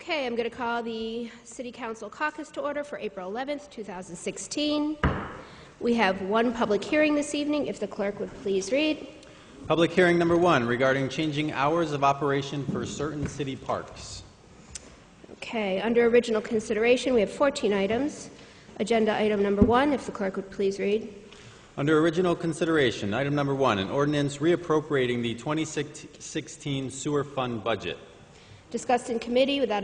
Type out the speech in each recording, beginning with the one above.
Okay, I'm going to call the City Council caucus to order for April 11th, 2016. We have one public hearing this evening. If the clerk would please read. Public hearing number 1 regarding changing hours of operation for certain city parks. Okay, under original consideration, we have 14 items. Agenda item number 1, if the clerk would please read. Under original consideration, item number 1, an ordinance reappropriating the 2016 sewer fund budget. Discussed in committee without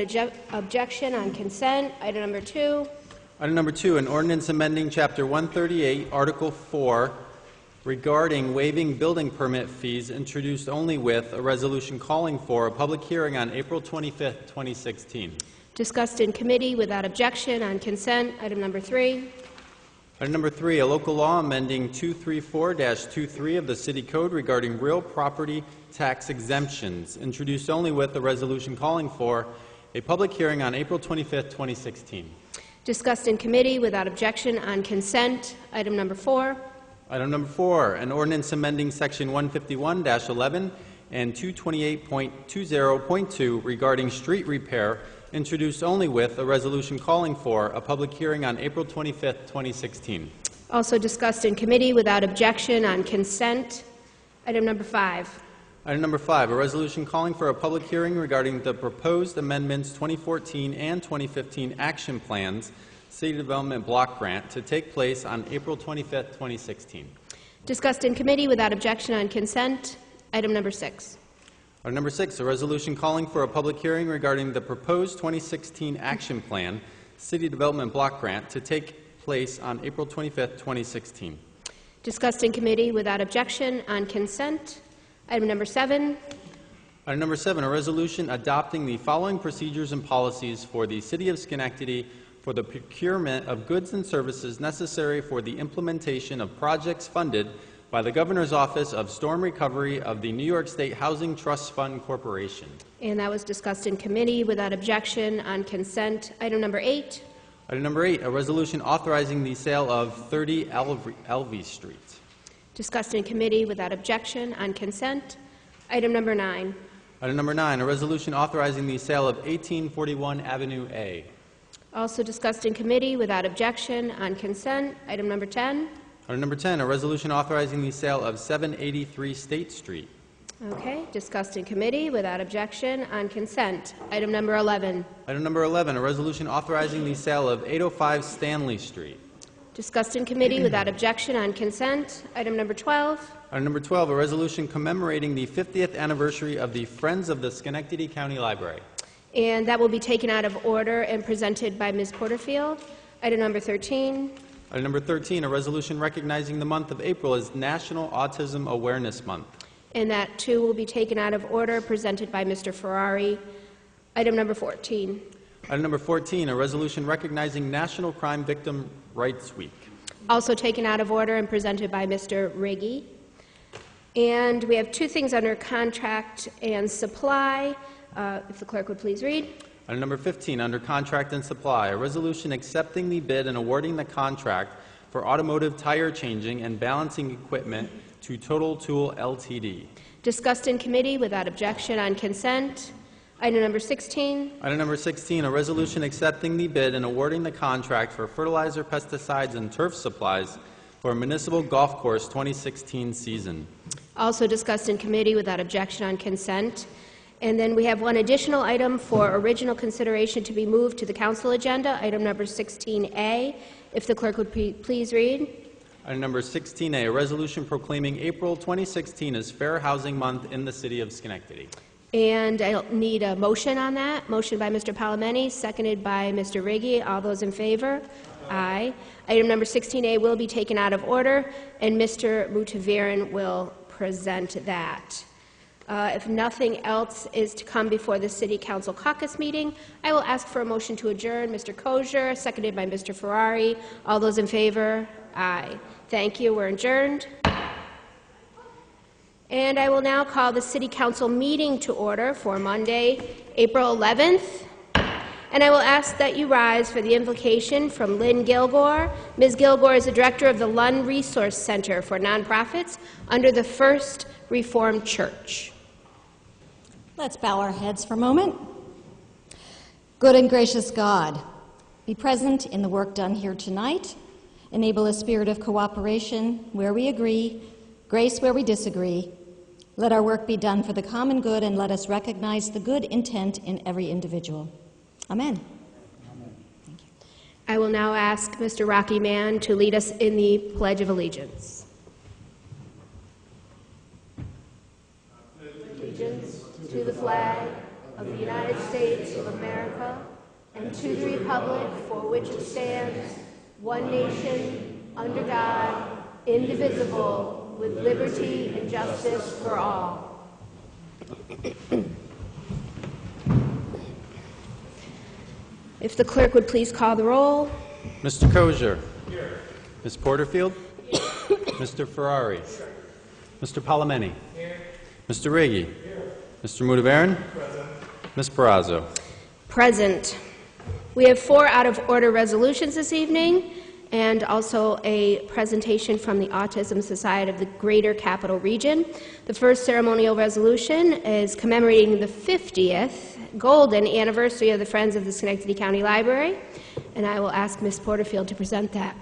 objection on consent. Item number 2. Item number 2, an ordinance amending Chapter 138, Article 4, regarding waiving building permit fees, introduced only with a resolution calling for a public hearing on April 25th, 2016. Discussed in committee without objection on consent. Item number 3. Item number 3, a local law amending 234-23 of the City Code regarding real property tax exemptions, introduced only with a resolution calling for a public hearing on April 25th, 2016. Discussed in committee without objection on consent. Item number 4. Item number 4, an ordinance amending Section 151-11 and 228.20.2 regarding street repair, introduced only with a resolution calling for a public hearing on April 25th, 2016. Also discussed in committee without objection on consent. Item number 5. Item number 5, a resolution calling for a public hearing regarding the proposed amendments 2014 and 2015 action plans, City Development Block Grant, to take place on April 25th, 2016. Discussed in committee without objection on consent. Item number 6. Item number 6, a resolution calling for a public hearing regarding the proposed 2016 action plan, City Development Block Grant, to take place on April 25th, 2016. Discussed in committee without objection on consent. Item number 7. Item number 7, a resolution adopting the following procedures and policies for the City of Schenectady for the procurement of goods and services necessary for the implementation of projects funded by the Governor's Office of Storm Recovery of the New York State Housing Trust Fund Corporation. And that was discussed in committee without objection on consent. Item number 8. Item number 8, a resolution authorizing the sale of 30 Elvey Street. Discussed in committee without objection on consent. Item number 9. Item number 9, a resolution authorizing the sale of 1841 Avenue A. Also discussed in committee without objection on consent. Item number 10. Item number 10, a resolution authorizing the sale of 783 State Street. Okay, discussed in committee without objection on consent. Item number 11. Item number 11, a resolution authorizing the sale of 805 Stanley Street. Discussed in committee without objection on consent. Item number 12. Item number 12, a resolution commemorating the 50th anniversary of the Friends of the Schenectady County Library. And that will be taken out of order and presented by Ms. Porterfield. Item number 13. Item number 13, a resolution recognizing the month of April as National Autism Awareness Month. And that, too, will be taken out of order, presented by Mr. Ferrari. Item number 14. Item number 14, a resolution recognizing National Crime Victim Rights Week. Also taken out of order and presented by Mr. Riggi. And we have 2 things under contract and supply. If the clerk would please read. Item number 15, under contract and supply, a resolution accepting the bid and awarding the contract for automotive tire changing and balancing equipment to Total Tool Ltd. Discussed in committee without objection on consent. Item number 16. Item number 16, a resolution accepting the bid and awarding the contract for fertilizer, pesticides, and turf supplies for a municipal golf course 2016 season. Also discussed in committee without objection on consent. And then we have one additional item for original consideration to be moved to the council agenda, item number 16A. If the clerk would please read. Item number 16A, a resolution proclaiming April 2016 as Fair Housing Month in the City of Schenectady. And I'll need a motion on that. Motion by Mr. Palameni, seconded by Mr. Riggi. All those in favor? Aye. Item number 16A will be taken out of order, and Mr. Mutaviran will present that. If nothing else is to come before the City Council caucus meeting, I will ask for a motion to adjourn. Mr. Kosher, seconded by Mr. Ferrari. All those in favor? Aye. Thank you. We're adjourned. And I will now call the City Council meeting to order for Monday, April 11th. And I will ask that you rise for the invocation from Lynn Gilgore. Ms. Gilgore is the director of the Lund Resource Center for Nonprofits under the First Reformed Church. Let's bow our heads for a moment. Good and gracious God, be present in the work done here tonight. Enable a spirit of cooperation where we agree, grace where we disagree. Let our work be done for the common good, and let us recognize the good intent in every individual. Amen. I will now ask Mr. Rocky Mann to lead us in the Pledge of Allegiance. Allegiance to the flag of the United States of America and to the republic for which it stands, one nation, under God, indivisible, with liberty and justice for all. If the clerk would please call the roll. Mr. Kosher. Here. Ms. Porterfield. Mr. Ferrari. Here. Mr. Palameni. Here. Mr. Riggi. Here. Mr. Mudavaren. Present. Ms. Barrazo. Present. We have 4 out-of-order resolutions this evening, and also a presentation from the Autism Society of the Greater Capital Region. The first ceremonial resolution is commemorating the 50th golden anniversary of the Friends of the Schenectady County Library, and I will ask Ms. Porterfield to present that.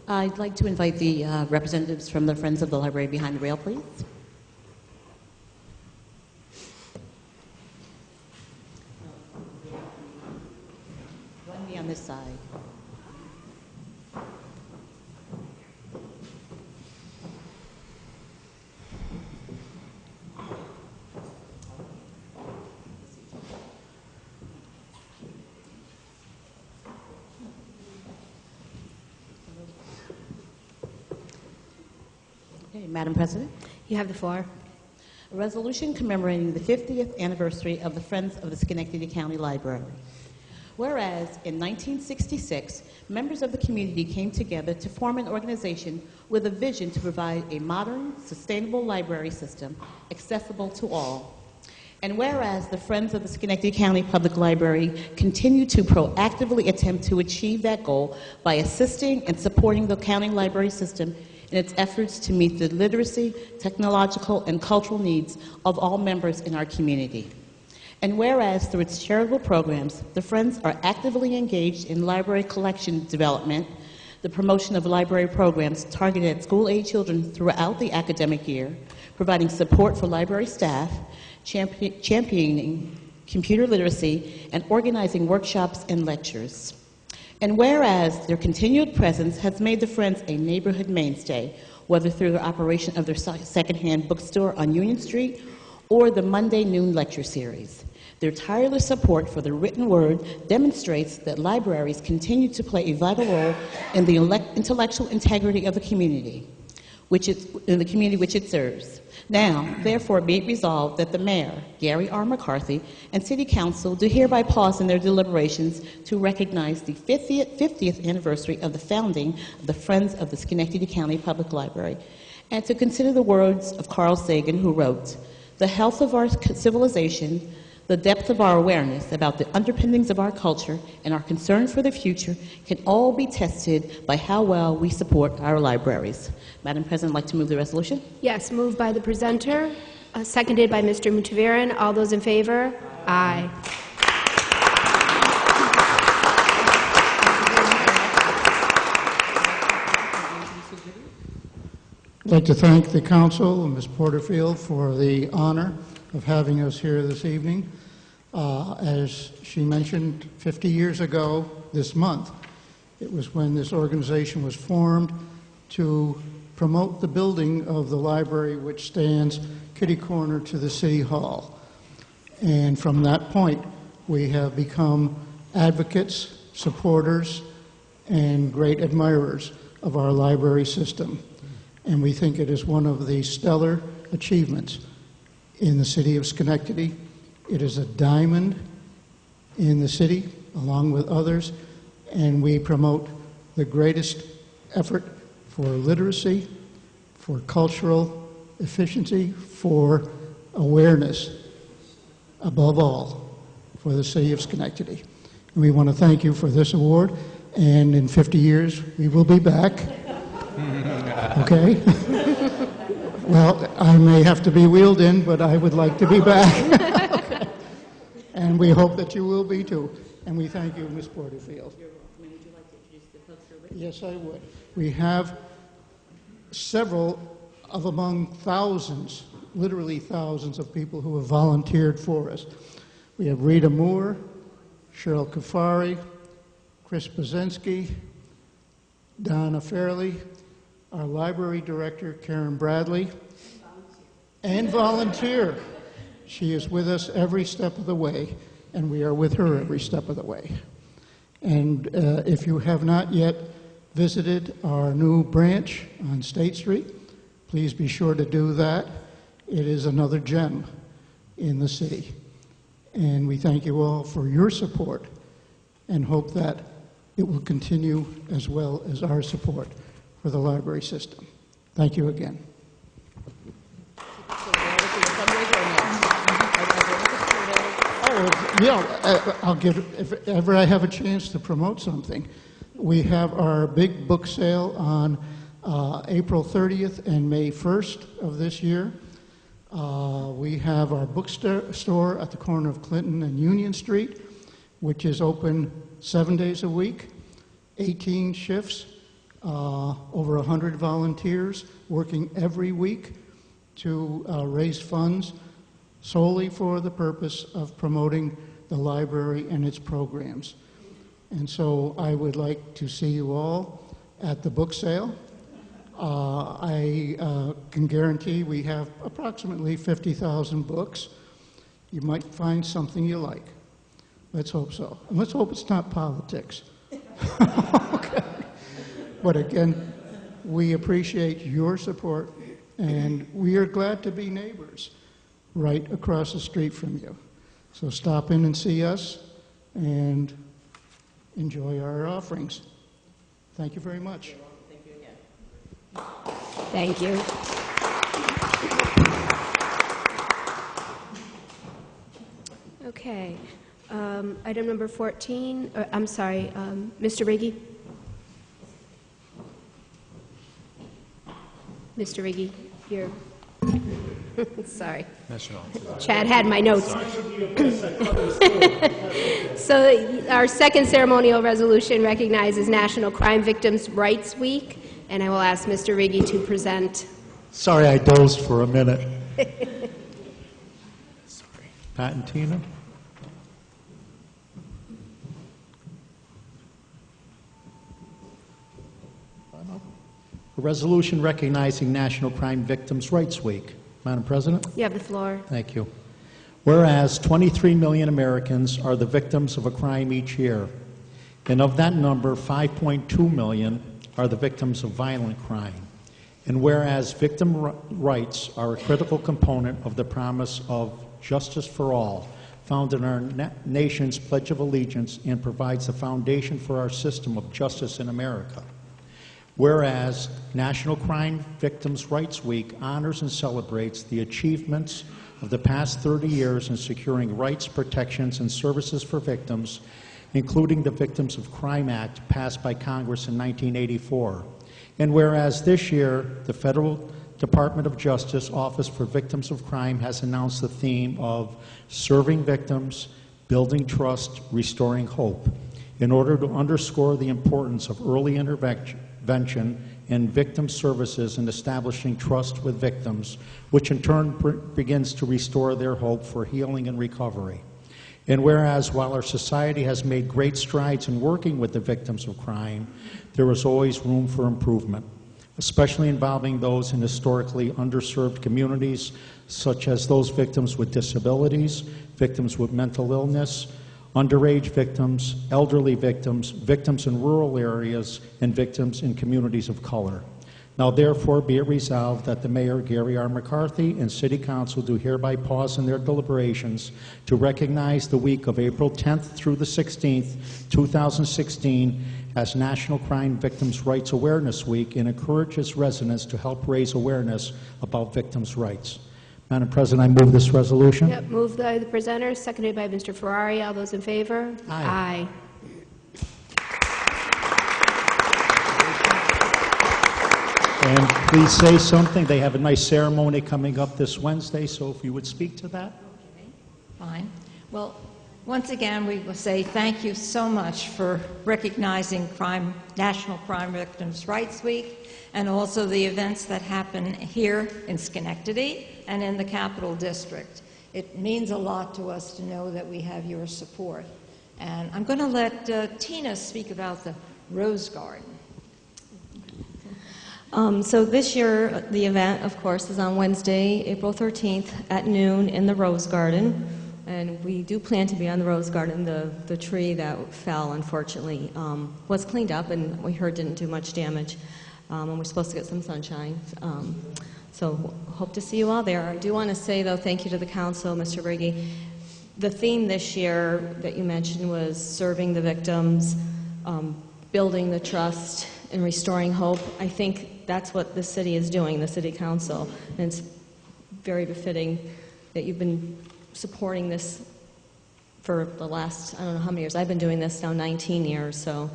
I'd like to invite the representatives from the Friends of the Library behind the rail, please. Join me on this side. Okay, Madam President. You have the floor. A resolution commemorating the 50th anniversary of the Friends of the Schenectady County Library. Whereas in 1966, members of the community came together to form an organization with a vision to provide a modern, sustainable library system accessible to all. And whereas the Friends of the Schenectady County Public Library continue to proactively attempt to achieve that goal by assisting and supporting the county library system in its efforts to meet the literacy, technological, and cultural needs of all members in our community. And whereas through its charitable programs, the Friends are actively engaged in library collection development, the promotion of library programs targeted at school-age children throughout the academic year, providing support for library staff, championing computer literacy, and organizing workshops and lectures. And whereas their continued presence has made the Friends a neighborhood mainstay, whether through the operation of their secondhand bookstore on Union Street or the Monday noon lecture series. Their tireless support for the written word demonstrates that libraries continue to play a vital role in the intellectual integrity of the community, which it serves. Now, therefore, be it resolved that the Mayor, Gary R. McCarthy, and City Council do hereby pause in their deliberations to recognize the 50th anniversary of the founding of the Friends of the Schenectady County Public Library, and to consider the words of Carl Sagan, who wrote, "The health of our civilization, the depth of our awareness about the underpinnings of our culture, and our concern for the future can all be tested by how well we support our libraries." Madam President, I'd like to move the resolution. Yes, moved by the presenter, seconded by Mr. Mutavaran. All those in favor? Aye. I'd like to thank the council and Ms. Porterfield for the honor of having us here this evening. As she mentioned, 50 years ago this month, it was when this organization was formed to promote the building of the library, which stands kitty corner to the City Hall. And from that point, we have become advocates, supporters, and great admirers of our library system. And we think it is one of the stellar achievements in the city of Schenectady. It is a diamond in the city, along with others, and we promote the greatest effort for literacy, for cultural efficiency, for awareness, above all, for the city of Schenectady. And we want to thank you for this award, and in 50 years, we will be back. Okay? Well, I may have to be wheeled in, but I would like to be back. Okay. And we hope that you will be too. And we thank you, Ms. Porterfield. Yes, I would. We have several of among thousands, literally thousands of people who have volunteered for us. We have Rita Moore, Cheryl Kafari, Chris Bozensky, Donna Fairley, our library director, Karen Bradley, and volunteer. She is with us every step of the way, and we are with her every step of the way. And if you have not yet visited our new branch on State Street, please be sure to do that. It is another gem in the city. And we thank you all for your support and hope that it will continue as well as our support for the library system. Thank you again. I'll give, if ever I have a chance to promote something, we have our big book sale on April 30th and May 1st of this year. We have our bookstore at the corner of Clinton and Union Street, which is open 7 days a week, 18 shifts, over 100 volunteers working every week to raise funds solely for the purpose of promoting the library and its programs. And so I would like to see you all at the book sale. I can guarantee we have approximately 50,000 books. You might find something you like. Let's hope so. And let's hope it's not politics. Okay. But again, we appreciate your support, and we are glad to be neighbors right across the street from you. So stop in and see us and enjoy our offerings. Thank you very much. Thank you again. Thank you. Okay. Item number 14, I'm sorry, Mr. Riggi? Mr. Riggi, you're, sorry. Chad had my notes. So our second ceremonial resolution recognizes National Crime Victims' Rights Week, and I will ask Mr. Riggi to present. Sorry, I dozed for a minute. Pat and Tina? A resolution recognizing National Crime Victims' Rights Week. Madam President? You have the floor. Thank you. Whereas 23 million Americans are the victims of a crime each year, and of that number, 5.2 million are the victims of violent crime. And whereas victim rights are a critical component of the promise of justice for all, found in our nation's Pledge of Allegiance, and provides the foundation for our system of justice in America. Whereas National Crime Victims' Rights Week honors and celebrates the achievements of the past 30 years in securing rights, protections, and services for victims, including the Victims of Crime Act passed by Congress in 1984. And whereas this year, the Federal Department of Justice Office for Victims of Crime has announced the theme of Serving Victims, Building Trust, Restoring Hope, in order to underscore the importance of early intervention and victim services in establishing trust with victims, which in turn begins to restore their hope for healing and recovery. And whereas while our society has made great strides in working with the victims of crime, there is always room for improvement, especially involving those in historically underserved communities, such as those victims with disabilities, victims with mental illness, underage victims, elderly victims, victims in rural areas, and victims in communities of color. Now therefore be it resolved that the Mayor, Gary R. McCarthy, and City Council do hereby pause in their deliberations to recognize the week of April 10th through the 16th, 2016 as National Crime Victims' Rights Awareness Week, and encourage its residents to help raise awareness about victims' rights. Madam President, I move this resolution. Yep, moved by the presenter, seconded by Mr. Ferrari. All those in favor? Aye. And please say something. They have a nice ceremony coming up this Wednesday, so if you would speak to that. Okay, fine. Well, once again, we will say thank you so much for recognizing National Crime Victims' Rights Week, and also the events that happen here in Schenectady and in the Capital District. It means a lot to us to know that we have your support. And I'm going to let Tina speak about the Rose Garden. So this year, the event, of course, is on Wednesday, April 13th at noon in the Rose Garden. And we do plan to be on the Rose Garden. The tree that fell, unfortunately, was cleaned up, and we heard didn't do much damage. And we're supposed to get some sunshine. So hope to see you all there. I do want to say, though, thank you to the council, Mr. Briggy. The theme this year that you mentioned was serving the victims, building the trust, and restoring hope. I think that's what the city is doing, the city council. And it's very befitting that you've been supporting this for the last, I don't know how many years. I've been doing this now 19 years, so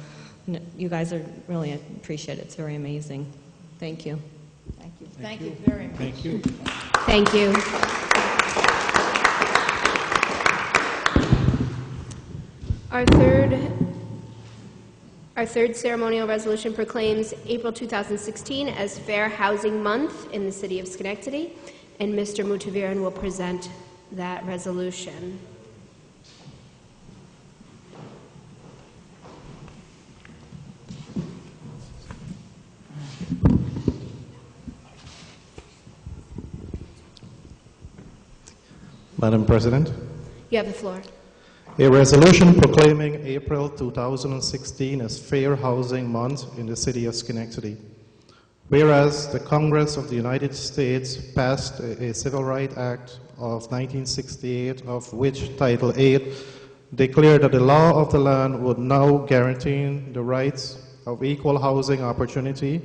you guys are really appreciate it. It's very amazing. Thank you. Thank you. Thank you very much. Thank you. Thank you. Our third ceremonial resolution proclaims April 2016 as Fair Housing Month in the city of Schenectady, and Mr. Mutaviran will present that resolution. Madam President, You have the floor. a resolution proclaiming April 2016 as Fair Housing Month in the city of Schenectady. Whereas the Congress of the United States passed a Civil Rights Act of 1968, of which Title VIII declared that the law of the land would now guarantee the rights of equal housing opportunity,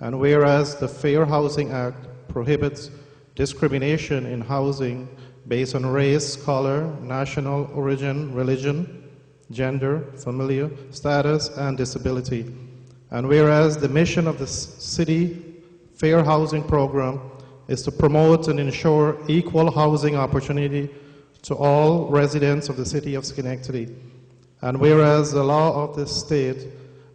and whereas the Fair Housing Act prohibits discrimination in housing based on race, color, national origin, religion, gender, familial status, and disability. And whereas the mission of the city Fair Housing Program is to promote and ensure equal housing opportunity to all residents of the city of Schenectady. And whereas the law of the state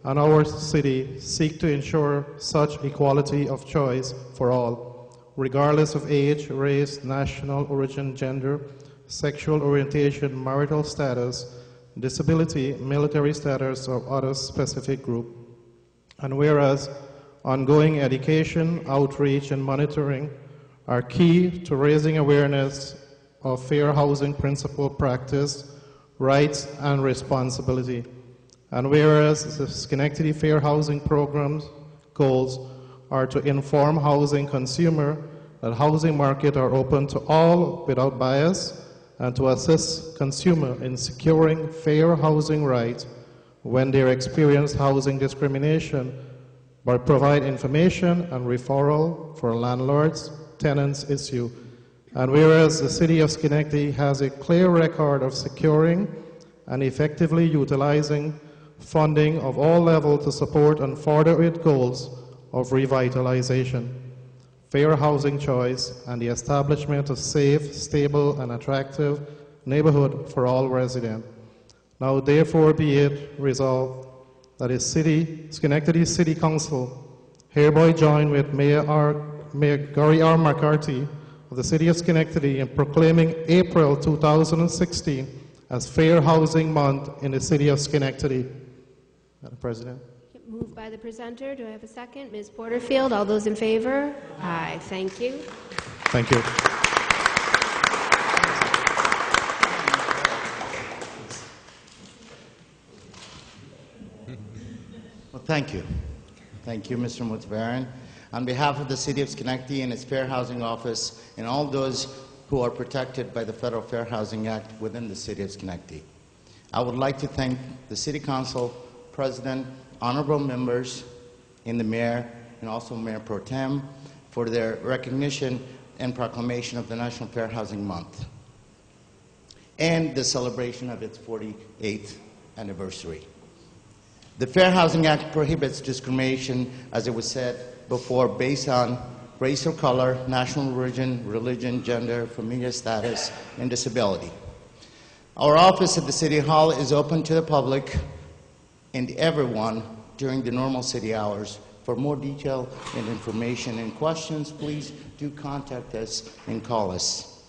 and our city seek to ensure such equality of choice for all, regardless of age, race, national origin, gender, sexual orientation, marital status, disability, military status, or other specific group. And whereas ongoing education, outreach, and monitoring are key to raising awareness of fair housing principle practice, rights, and responsibility. And whereas the Schenectady Fair Housing Program's goals are to inform housing consumer that housing markets are open to all without bias, and to assist consumer in securing fair housing rights when they experience housing discrimination, but provide information and referral for landlords, tenants issue. And whereas the city of Schenectady has a clear record of securing and effectively utilizing funding of all levels to support and further its goals of revitalization, fair housing choice, and the establishment of safe, stable, and attractive neighborhood for all residents. Now therefore be it resolved that the Schenectady City Council hereby join with Mayor Gary R. McCarthy of the City of Schenectady in proclaiming April 2016 as Fair Housing Month in the City of Schenectady. Madam President. Moved by the presenter. Do I have a second? Ms. Porterfield, all those in favor? Aye. Thank you. Thank you. Well, thank you. Thank you, Mr. Mutvaran. On behalf of the City of Schenectady and its Fair Housing Office and all those who are protected by the Federal Fair Housing Act within the City of Schenectady, I would like to thank the City Council, President, honorable members, and the Mayor, and also Mayor Pro Tem, for their recognition and proclamation of the National Fair Housing Month and the celebration of its 48th anniversary. The Fair Housing Act prohibits discrimination, as it was said, before based on race or color, national origin, religion, gender, familial status, and disability. Our office at the City Hall is open to the public and everyone during the normal city hours. For more detail and information and questions, please do contact us and call us.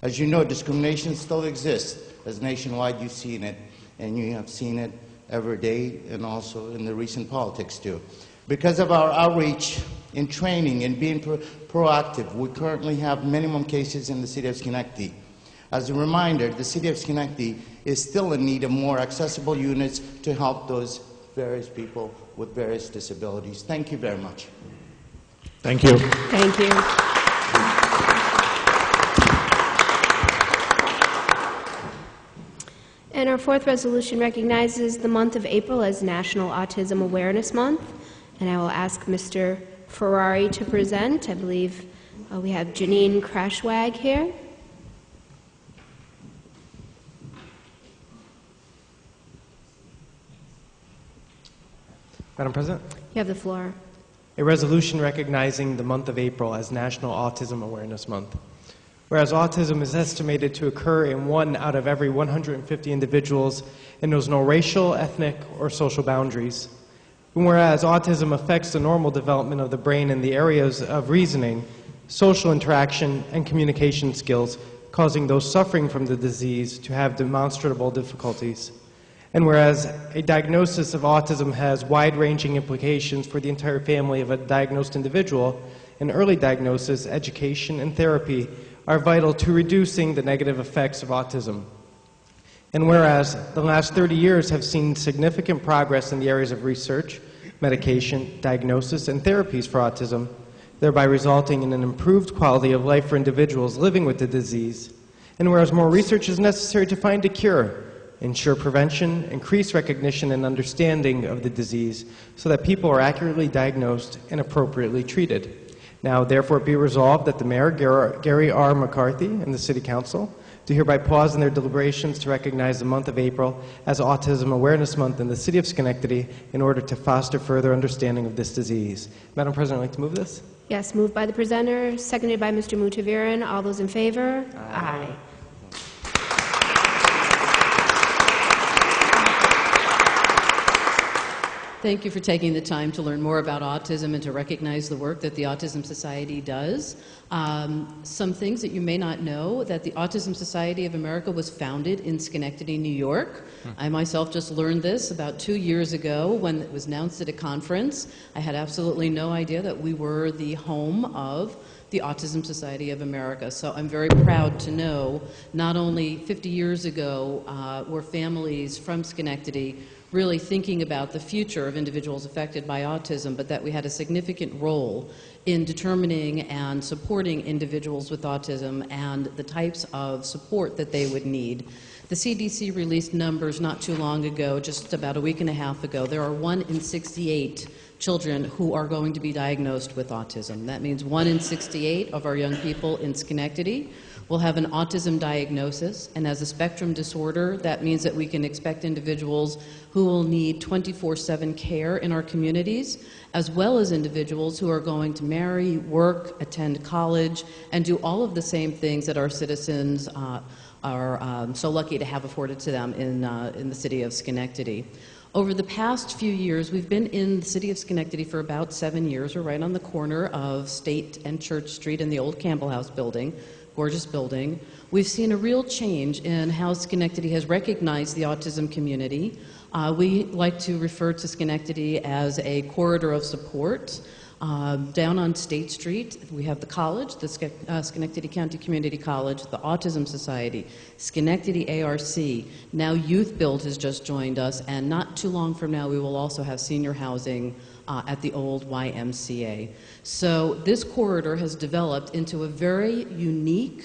As you know, discrimination still exists, as nationwide you've seen it, and you have seen it every day and also in the recent politics too. Because of our outreach and training and being proactive, we currently have minimum cases in the City of Schenectady. As a reminder, the City of Schenectady is still in need of more accessible units to help those various people with various disabilities. Thank you very much. Thank you. Thank you. And our fourth resolution recognizes the month of April as National Autism Awareness Month. And I will ask Mr. Ferrari to present. I believe we have Janine Crashwag here. Madam President? You have the floor. A resolution recognizing the month of April as National Autism Awareness Month. Whereas autism is estimated to occur in 1 out of every 150 individuals and knows no racial, ethnic, or social boundaries. And whereas autism affects the normal development of the brain in the areas of reasoning, social interaction, and communication skills, causing those suffering from the disease to have demonstrable difficulties. And whereas a diagnosis of autism has wide-ranging implications for the entire family of a diagnosed individual, an early diagnosis, education, and therapy are vital to reducing the negative effects of autism. And whereas the last 30 years have seen significant progress in the areas of research, medication, diagnosis, and therapies for autism, thereby resulting in an improved quality of life for individuals living with the disease. And whereas more research is necessary to find a cure, ensure prevention, increase recognition and understanding of the disease so that people are accurately diagnosed and appropriately treated. Now, therefore, be resolved that the Mayor, Gary R. McCarthy, and the City Council do hereby pause in their deliberations to recognize the month of April as Autism Awareness Month in the City of Schenectady in order to foster further understanding of this disease. Madam President, I'd like to move this. Yes, moved by the presenter, seconded by Mr. Mutaviran. All those in favor? Aye. Thank you for taking the time to learn more about autism and to recognize the work that the Autism Society does. Some things that you may not know, that the Autism Society of America was founded in Schenectady, New York. I myself just learned this about 2 years ago when it was announced at a conference. I had absolutely no idea that we were the home of the Autism Society of America. So I'm very proud to know not only 50 years ago were families from Schenectady really thinking about the future of individuals affected by autism, but that we had a significant role in determining and supporting individuals with autism and the types of support that they would need. The CDC released numbers not too long ago, just about a week and a half ago. There are 1 in 68 children who are going to be diagnosed with autism. That means 1 in 68 of our young people in Schenectady will have an autism diagnosis, and as a spectrum disorder, that means that we can expect individuals who will need 24/7 care in our communities, as well as individuals who are going to marry, work, attend college, and do all of the same things that our citizens are so lucky to have afforded to them in the city of Schenectady. Over the past few years, we've been in the city of Schenectady for about 7 years. We're right on the corner of State and Church Street in the old Campbell House building. Gorgeous building. We've seen a real change in how Schenectady has recognized the autism community. We like to refer to Schenectady as a corridor of support. Down on State Street, we have the college, the Schenectady County Community College, the Autism Society, Schenectady ARC. Now Youth Build has just joined us, and not too long from now we will also have senior housing at the old YMCA. So this corridor has developed into a very unique,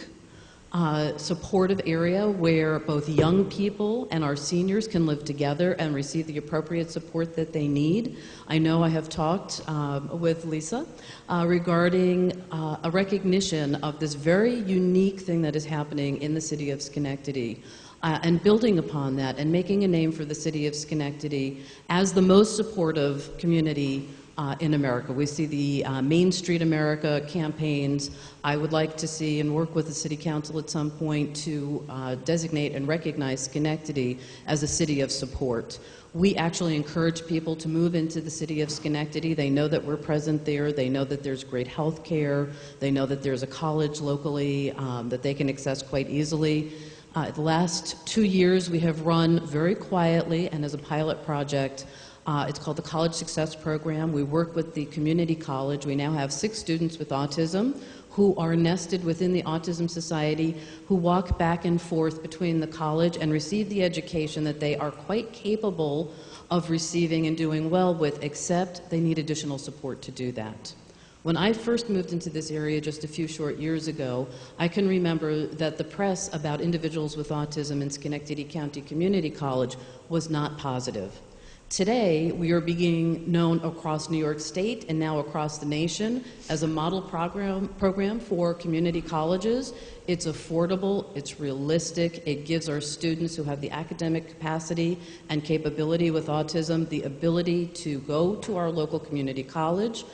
supportive area where both young people and our seniors can live together and receive the appropriate support that they need. I know I have talked with Lisa regarding a recognition of this very unique thing that is happening in the city of Schenectady. And building upon that and making a name for the city of Schenectady as the most supportive community in America. We see the Main Street America campaigns. I would like to see and work with the City Council at some point to designate and recognize Schenectady as a city of support. We actually encourage people to move into the city of Schenectady. They know that we're present there. They know that there's great health care. They know that there's a college locally that they can access quite easily. The last 2 years we have run very quietly and as a pilot project. It's called the College Success Program. We work with the community college. We now have 6 students with autism who are nested within the Autism Society, who walk back and forth between the college and receive the education that they are quite capable of receiving and doing well with, except they need additional support to do that. When I first moved into this area just a few short years ago, I can remember that the press about individuals with autism in Schenectady County Community College was not positive. Today, we are being known across New York State and now across the nation as a model program for community colleges. It's affordable, it's realistic, it gives our students who have the academic capacity and capability with autism the ability to go to our local community college,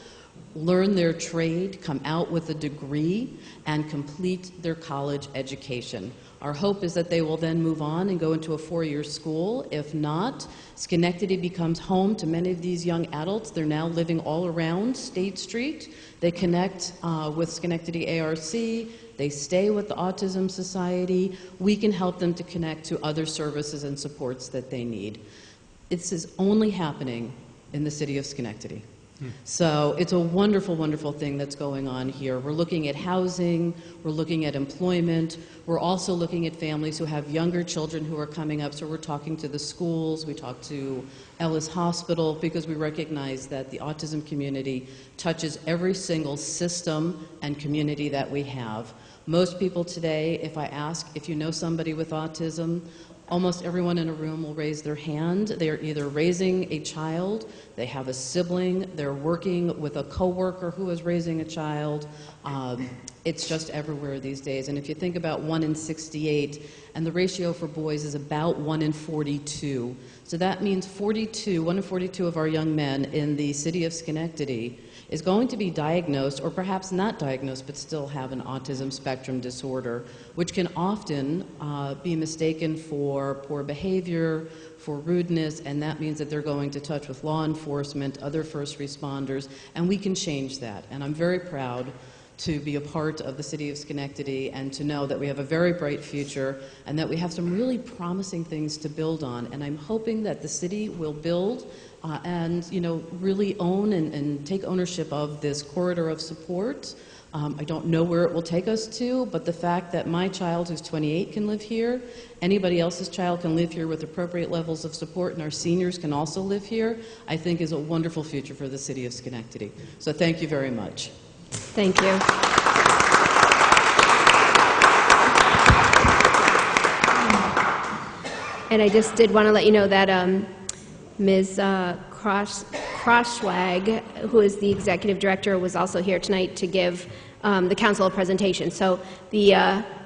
learn their trade, come out with a degree, and complete their college education. Our hope is that they will then move on and go into a 4-year school. If not, Schenectady becomes home to many of these young adults. They're now living all around State Street. They connect with Schenectady ARC. They stay with the Autism Society. We can help them to connect to other services and supports that they need. This is only happening in the city of Schenectady. So it's a wonderful, wonderful thing that's going on here. We're looking at housing, we're looking at employment, we're also looking at families who have younger children who are coming up, so we're talking to the schools, we talk to Ellis Hospital, because we recognize that the autism community touches every single system and community that we have. Most people today, if I ask if you know somebody with autism, almost everyone in a room will raise their hand. They are either raising a child, they have a sibling, they're working with a coworker who is raising a child. It's just everywhere these days. And if you think about 1 in 68, and the ratio for boys is about 1 in 42. So that means 1 in 42 of our young men in the city of Schenectady is going to be diagnosed, or perhaps not diagnosed, but still have an autism spectrum disorder, which can often be mistaken for poor behavior, for rudeness, and that means that they're going to touch with law enforcement, other first responders, and we can change that. And I'm very proud to be a part of the city of Schenectady and to know that we have a very bright future and that we have some really promising things to build on. And I'm hoping that the city will build and really own and take ownership of this corridor of support. I don't know where it will take us to, but the fact that my child, who's 28, can live here, anybody else's child can live here with appropriate levels of support, and our seniors can also live here, I think is a wonderful future for the city of Schenectady. So thank you very much. Thank you. And I just did want to let you know that Ms. Crosswag, who is the executive director, was also here tonight to give the council a presentation. So the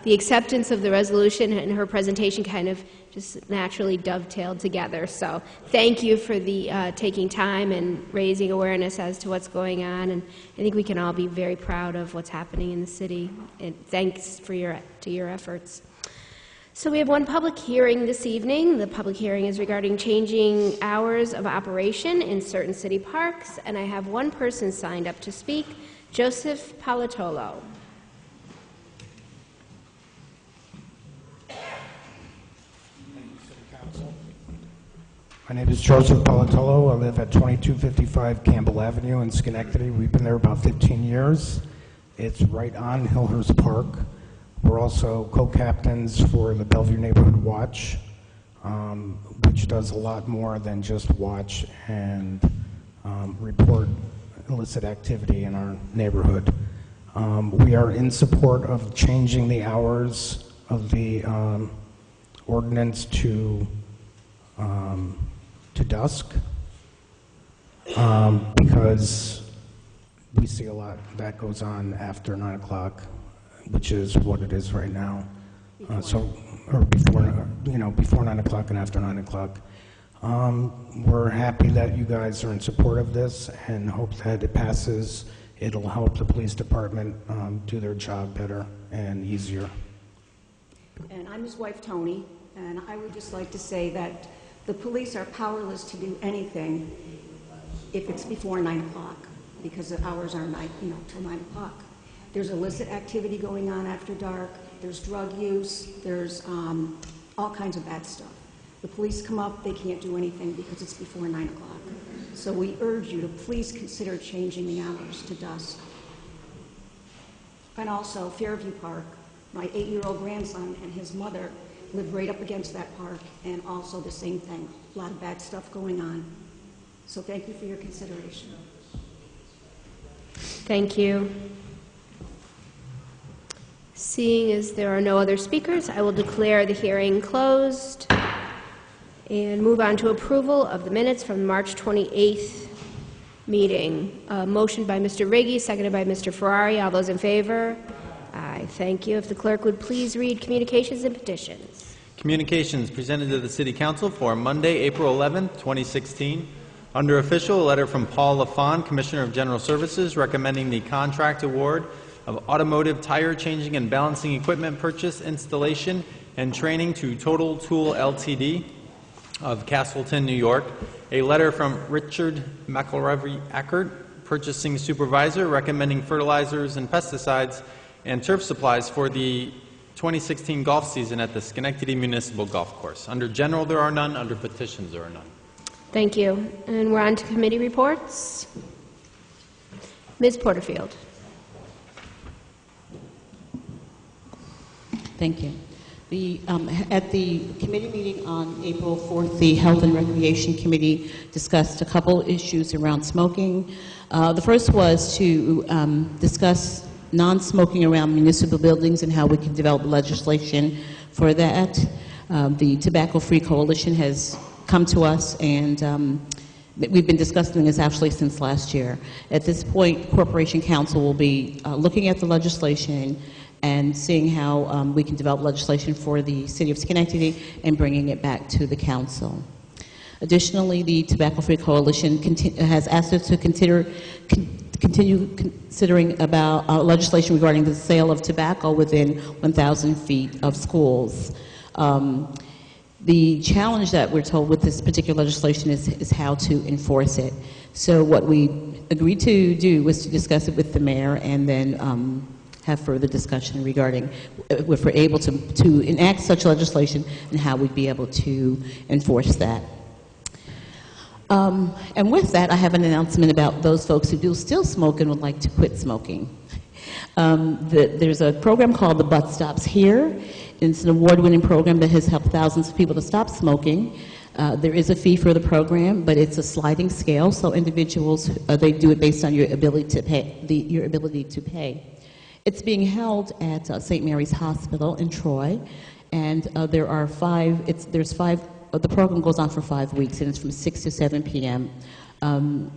acceptance of the resolution and her presentation kind of just naturally dovetailed together. So thank you for the taking time and raising awareness as to what's going on. And I think we can all be very proud of what's happening in the city. And thanks for your efforts. So we have one public hearing this evening. The public hearing is regarding changing hours of operation in certain city parks, and I have one person signed up to speak, Joseph Palatolo. My name is Joseph Palatolo. I live at 2255 Campbell Avenue in Schenectady. We've been there about 15 years. It's right on Hillhurst Park. We're also co-captains for the Bellevue Neighborhood Watch, which does a lot more than just watch and report illicit activity in our neighborhood. We are in support of changing the hours of the ordinance to dusk because we see a lot that goes on after 9 o'clock, which is what it is right now. Or before 9 o'clock and after 9 o'clock. We're happy that you guys are in support of this and hope that it passes. It'll help the police department do their job better and easier. And I'm his wife, Tony, and I would just like to say that the police are powerless to do anything if it's before 9 o'clock, because the hours are till 9 o'clock. There's illicit activity going on after dark, there's drug use, there's all kinds of bad stuff. The police come up, they can't do anything because it's before 9 o'clock. So we urge you to please consider changing the hours to dusk. And also Fairview Park, my 8-year-old grandson and his mother live right up against that park, and also the same thing, a lot of bad stuff going on. So thank you for your consideration. Thank you. Seeing as there are no other speakers, I will declare the hearing closed and move on to approval of the minutes from March 28th meeting. Motion by Mr. Riggi, seconded by Mr. Ferrari. All those in favor? Aye. Thank you. If the clerk would please read communications and petitions. Communications presented to the City Council for Monday, April 11th, 2016. Under official, a letter from Paul LaFawn, Commissioner of General Services, recommending the contract award of automotive tire changing and balancing equipment purchase, installation, and training to Total Tool Ltd. of Castleton, New York. A letter from Richard McElravy-Eckert, Purchasing Supervisor, recommending fertilizers and pesticides and turf supplies for the 2016 golf season at the Schenectady Municipal Golf Course. Under general, there are none. Under petitions, there are none. Thank you. And we're on to committee reports. Ms. Porterfield. Thank you. At the committee meeting on April 4th, the Health and Recreation Committee discussed a couple issues around smoking. The first was to discuss non-smoking around municipal buildings and how we can develop legislation for that. The Tobacco Free Coalition has come to us, and we've been discussing this actually since last year. At this point, Corporation Council will be looking at the legislation and seeing how we can develop legislation for the City of Schenectady and bringing it back to the Council. Additionally, the Tobacco Free Coalition has asked us to continue considering about legislation regarding the sale of tobacco within 1,000 feet of schools. The challenge that we're told with this particular legislation is how to enforce it. So what we agreed to do was to discuss it with the mayor and then have further discussion regarding if we're able to enact such legislation and how we'd be able to enforce that. And with that, I have an announcement about those folks who do still smoke and would like to quit smoking. There's a program called The Butt Stops Here. It's an award-winning program that has helped thousands of people to stop smoking. There is a fee for the program, but it's a sliding scale, so individuals, they do it based on your ability to pay. It's being held at St. Mary's Hospital in Troy, and there's five. The program goes on for 5 weeks, and it's from 6 to 7 p.m. And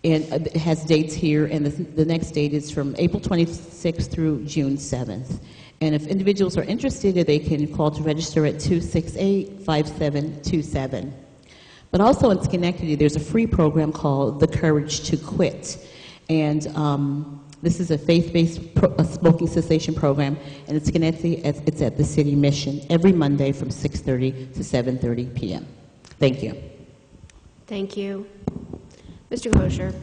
it has dates here, and the next date is from April 26th through June 7th. And if individuals are interested, they can call to register at 268-5727. But also in Schenectady, there's a free program called The Courage to Quit. And this is a faith-based smoking cessation program, and it's Schenectady. It's at the City Mission every Monday from 6:30 to 7:30 p.m. Thank you. Thank you. Mr. Kosher.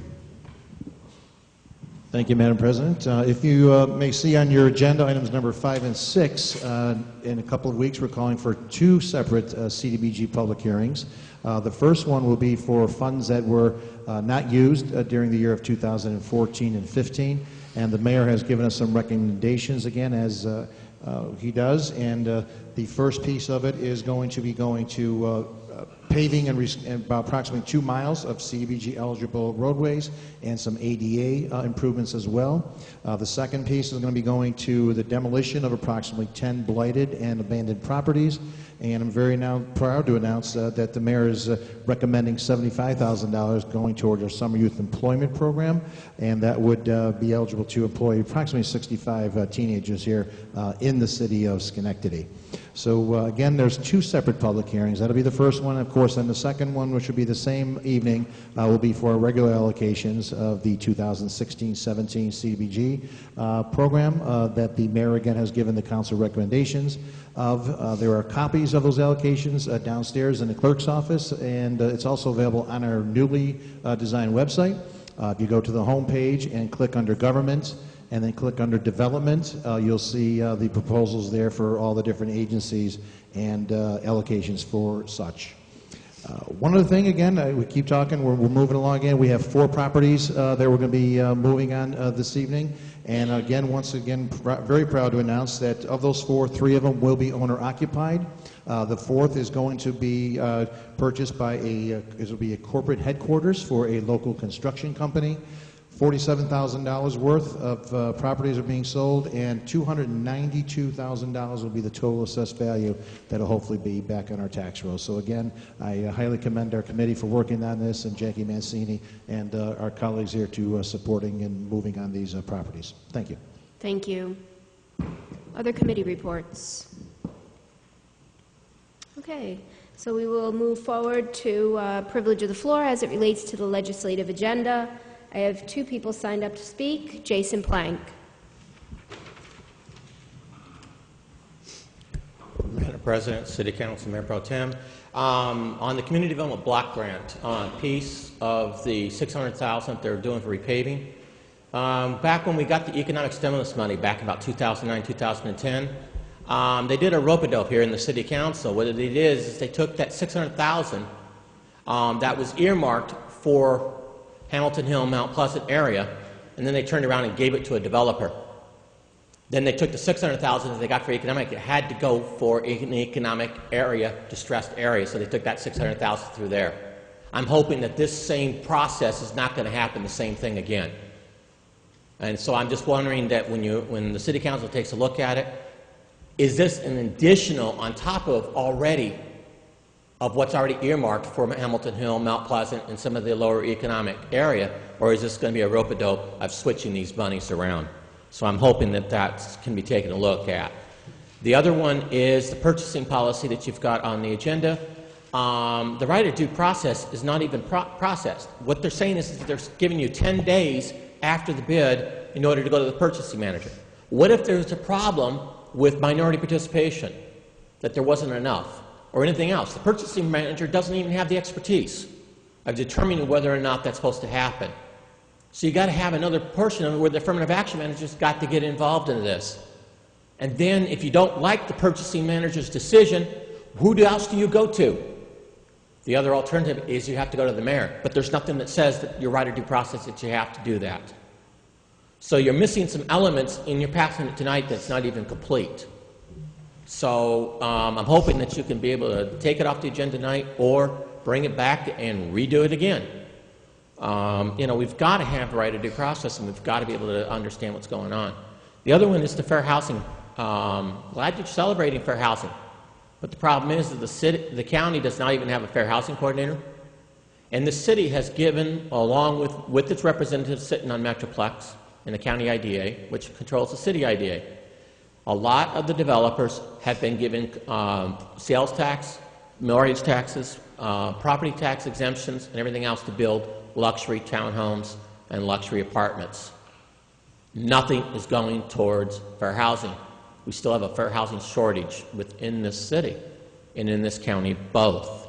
Thank you, Madam President. If you may see on your agenda, items number 5 and 6, in a couple of weeks, we're calling for 2 separate CDBG public hearings. The first one will be for funds that were not used during the year of 2014 and 15, and the mayor has given us some recommendations again, as he does, and the first piece of it is going to paving and about approximately 2 miles of CDBG eligible roadways and some ADA improvements as well. The second piece is going to be going to the demolition of approximately 10 blighted and abandoned properties. And I'm very now proud to announce that the mayor is recommending $75,000 going toward our summer youth employment program, and that would be eligible to employ approximately 65 teenagers here in the city of Schenectady. So again, there's two separate public hearings. That'll be the first one, of course, and the second one, which will be the same evening, will be for regular allocations of the 2016-17 CDBG program that the mayor again has given the council recommendations of. There are copies of those allocations downstairs in the clerk's office, and it's also available on our newly designed website. If you go to the home page and click under Government, and then click under Development, you'll see the proposals there for all the different agencies and allocations for such. One other thing, again, we keep talking, we're moving along again. We have 4 properties that we're going to be moving on this evening. And again, once again, very proud to announce that of those 4, 3 of them will be owner-occupied. The 4th is going to be purchased by it'll be a corporate headquarters for a local construction company. $47,000 worth of properties are being sold, and $292,000 will be the total assessed value that will hopefully be back on our tax rolls. So again, I highly commend our committee for working on this, and Jackie Mancini and our colleagues here to supporting and moving on these properties. Thank you. Thank you. Other committee reports? Okay, so we will move forward to privilege of the floor as it relates to the legislative agenda. I have 2 people signed up to speak. Jason Plank. Madam President, City Council, Mayor Pro Tem, on the Community Development Block Grant piece of the $600,000 they're doing for repaving, back when we got the economic stimulus money back in about 2009, 2010, they did a rope-a-dope here in the City Council. What it is they took that $600,000 that was earmarked for Hamilton Hill, Mount Pleasant area, and then they turned around and gave it to a developer. Then they took the $600,000 that they got for economic. It had to go for an economic area, distressed area, so they took that $600,000 through there. I'm hoping that this same process is not going to happen, the same thing again. And so I'm just wondering that when the City Council takes a look at it, is this an additional on top of already of what's already earmarked for Hamilton Hill, Mount Pleasant, and some of the lower economic area, or is this going to be a rope-a-dope of switching these monies around? So I'm hoping that that can be taken a look at. The other one is the purchasing policy that you've got on the agenda. The right of due process is not even processed. What they're saying is that they're giving you 10 days after the bid in order to go to the purchasing manager. What if there's a problem with minority participation, that there wasn't enough, or anything else? The purchasing manager doesn't even have the expertise of determining whether or not that's supposed to happen. So you got to have another portion where the affirmative action manager's got to get involved in this. And then if you don't like the purchasing manager's decision, who else do you go to? The other alternative is you have to go to the mayor, but there's nothing that says that your right of due process that you have to do that. So you're missing some elements in your passing it tonight that's not even complete. So I'm hoping that you can be able to take it off the agenda tonight or bring it back and redo it again. You know, we've got to have the right of due process, and we've got to be able to understand what's going on. The other one is the fair housing. Glad you're celebrating fair housing, but the problem is that the county does not even have a fair housing coordinator, and the city has given, along with its representatives sitting on Metroplex and the county IDA, which controls the city IDA, a lot of the developers have been given sales tax, mortgage taxes, property tax exemptions, and everything else to build luxury townhomes and luxury apartments. Nothing is going towards fair housing. We still have a fair housing shortage within this city and in this county both.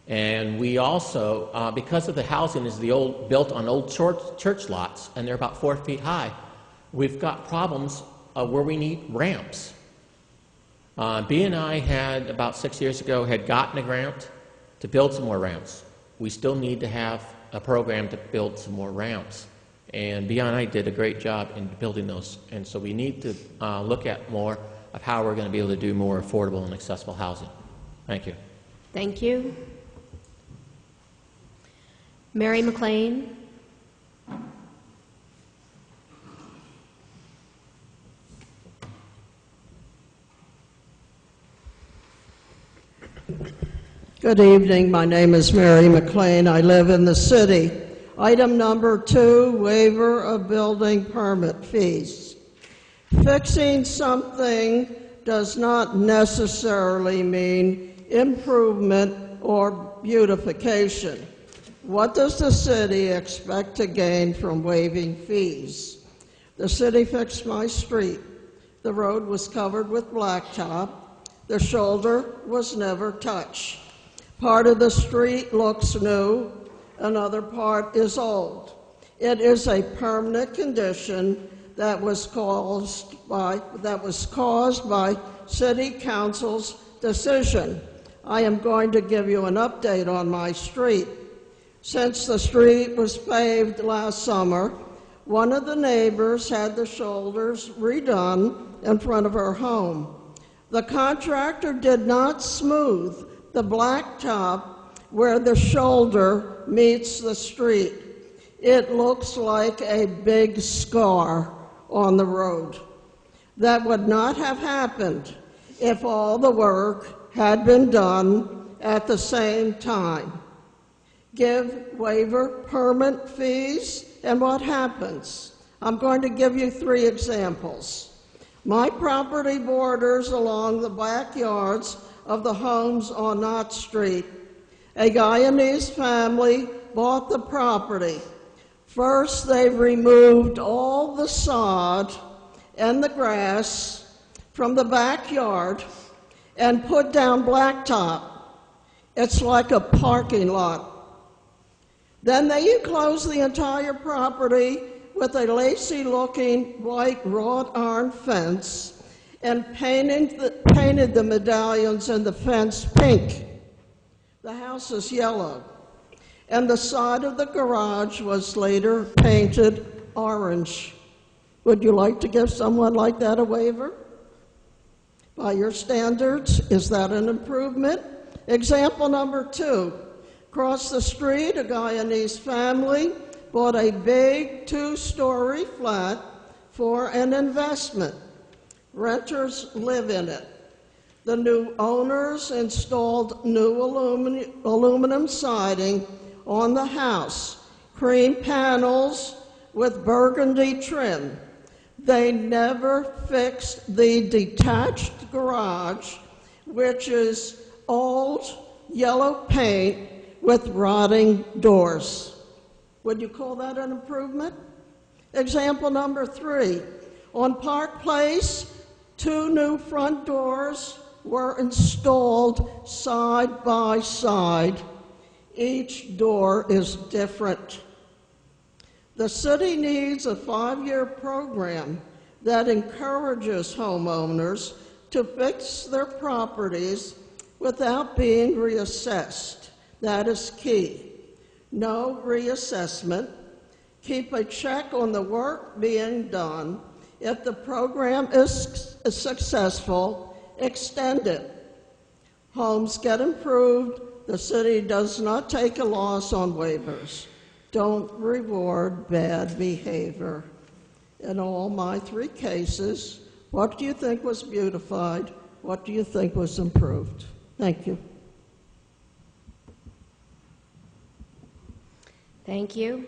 And we also, because of the housing is built on old church lots, and they're about 4 feet high, we've got problems where we need ramps. B&I had, about 6 years ago, had gotten a grant to build some more ramps. We still need to have a program to build some more ramps. And B&I did a great job in building those. And so we need to look at more of how we're going to be able to do more affordable and accessible housing. Thank you. Thank you. Mary McLean. Good evening. My name is Mary McLean. I live in the city. Item number 2, waiver of building permit fees. Fixing something does not necessarily mean improvement or beautification. What does the city expect to gain from waiving fees? The city fixed my street. The road was covered with blacktop. The shoulder was never touched. Part of the street looks new, another part is old. It is a permanent condition that was caused by City Council's decision. I am going to give you an update on my street. Since the street was paved last summer, one of the neighbors had the shoulders redone in front of her home. The contractor did not smooth the blacktop where the shoulder meets the street. It looks like a big scar on the road. That would not have happened if all the work had been done at the same time. Give waiver permit fees, and what happens? I'm going to give you 3 examples. My property borders along the backyards of the homes on Knott Street. A Guyanese family bought the property. First, they removed all the sod and the grass from the backyard and put down blacktop. It's like a parking lot. Then they enclosed the entire property with a lacy-looking white wrought iron fence and painted the medallions in the fence pink. The house is yellow, and the side of the garage was later painted orange. Would you like to give someone like that a waiver? By your standards, is that an improvement? Example number 2. Across the street, a Guyanese family bought a big 2-story flat for an investment. Renters live in it. The new owners installed new aluminum siding on the house, cream panels with burgundy trim. They never fixed the detached garage, which is old yellow paint with rotting doors. Would you call that an improvement? Example number 3. On Park Place, 2 new front doors were installed side by side. Each door is different. The city needs a 5-year program that encourages homeowners to fix their properties without being reassessed. That is key. No reassessment. Keep a check on the work being done. If the program is successful, extend it. Homes get improved. The city does not take a loss on waivers. Don't reward bad behavior. In all my 3 cases, what do you think was beautified? What do you think was improved? Thank you. Thank you.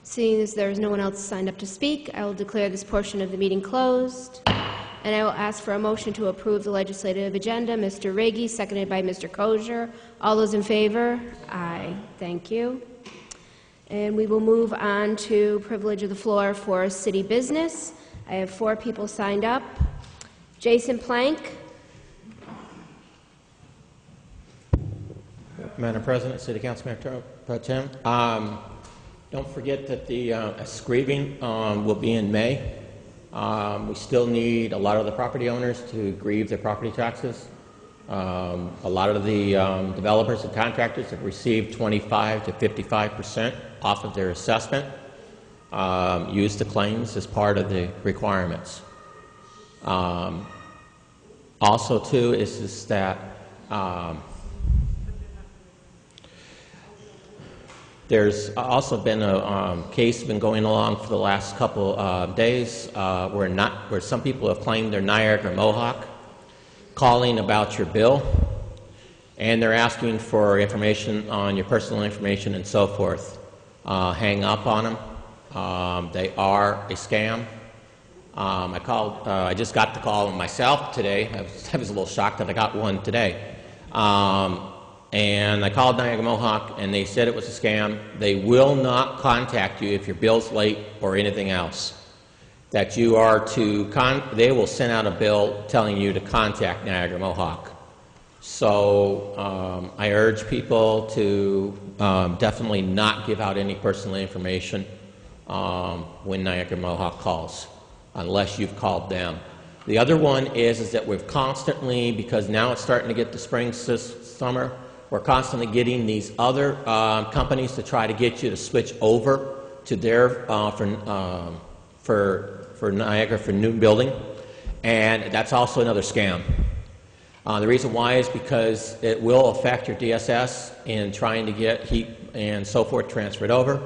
Seeing as there is no one else signed up to speak, I will declare this portion of the meeting closed. And I will ask for a motion to approve the legislative agenda. Mr. Riggi, seconded by Mr. Kosher. All those in favor? Aye. Thank you. And we will move on to privilege of the floor for city business. I have 4 people signed up. Jason Plank. Madam President, City Council Member Pro Tem, don't forget that the grieving will be in May. We still need a lot of the property owners to grieve their property taxes. A lot of the developers and contractors have received 25 to 55% off of their assessment. Use the claims as part of the requirements. Also, too, is that there's also been a case been going along for the last couple days where some people have claimed they're Niagara Mohawk, calling about your bill, and they're asking for information on your personal information and so forth. Hang up on them. They are a scam. I just got the call myself today. I was a little shocked that I got one today. And I called Niagara Mohawk, and they said it was a scam. They will not contact you if your bill's late or anything else. That you are to, they will send out a bill telling you to contact Niagara Mohawk. So I urge people to definitely not give out any personal information when Niagara Mohawk calls, unless you've called them. The other one is that we've constantly, because now it's starting to get the spring summer, we're constantly getting these other companies to try to get you to switch over to their for Niagara for new building, and that's also another scam. The reason why is because it will affect your DSS in trying to get heat and so forth transferred over,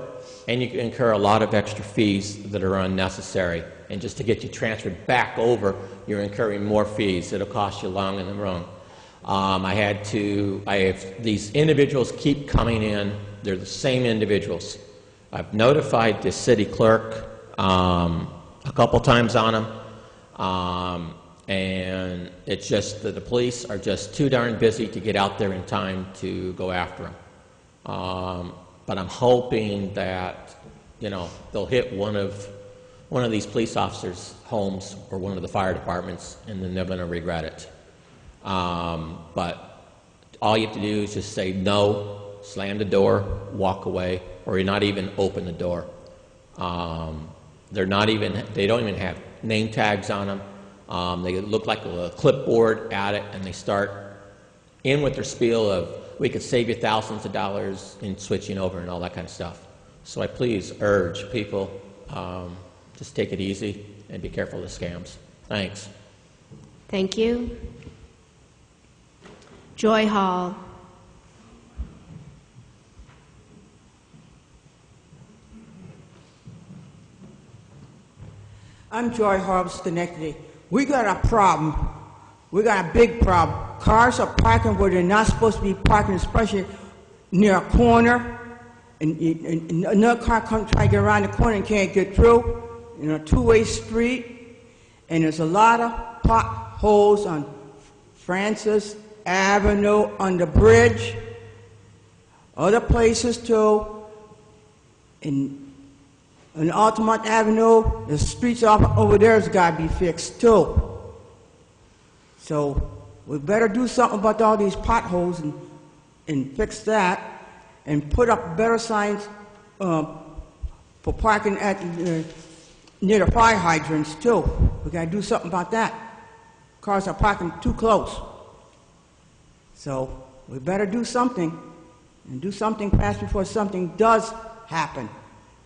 and you can incur a lot of extra fees that are unnecessary. And just to get you transferred back over, you're incurring more fees. It'll cost you long in the run. These individuals keep coming in. They're the same individuals. I've notified the city clerk a couple times on them, and it's just that the police are just too darn busy to get out there in time to go after them. But I'm hoping that, you know, they'll hit one of these police officers' homes or one of the fire departments, and then they're going to regret it. But all you have to do is just say no, slam the door, walk away, or you're not even open the door. They don't even have name tags on them. They look like a clipboard at it, and they start in with their spiel of, we could save you thousands of dollars in switching over and all that kind of stuff. So I please urge people, just take it easy and be careful of the scams. Thanks. Thank you. Joy Hall. I'm Joy Hall of Schenectady. We got a problem. We got a big problem. Cars are parking where they're not supposed to be parking, especially near a corner. And another car comes try to get around the corner and can't get through. In a two-way street. And there's a lot of potholes on Francis Avenue, on the bridge, other places too. On Altamont Avenue, the streets over there has got to be fixed too. So we better do something about all these potholes and fix that, and put up better signs for parking at near the fire hydrants too. We got to do something about that. Cars are parking too close. So we better do something, and do something fast before something does happen.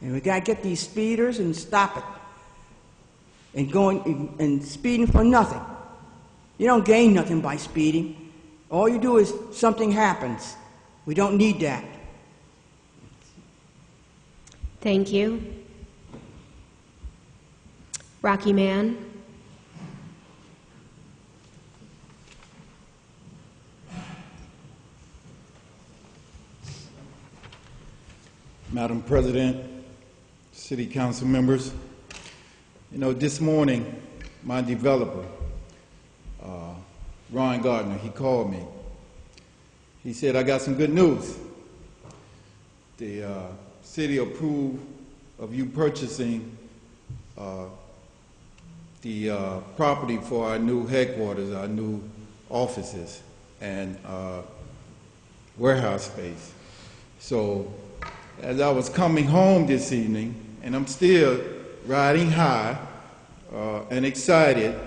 And we got to get these speeders and stop it. And going and speeding for nothing. You don't gain nothing by speeding. All you do is something happens. We don't need that. Thank you. Rocky Man. Madam President, City Council members, you know, this morning, my developer, Ron Gardner, he called me. He said, I got some good news. The city approved of you purchasing the property for our new headquarters, our new offices, and warehouse space. So, as I was coming home this evening, and I'm still riding high and excited,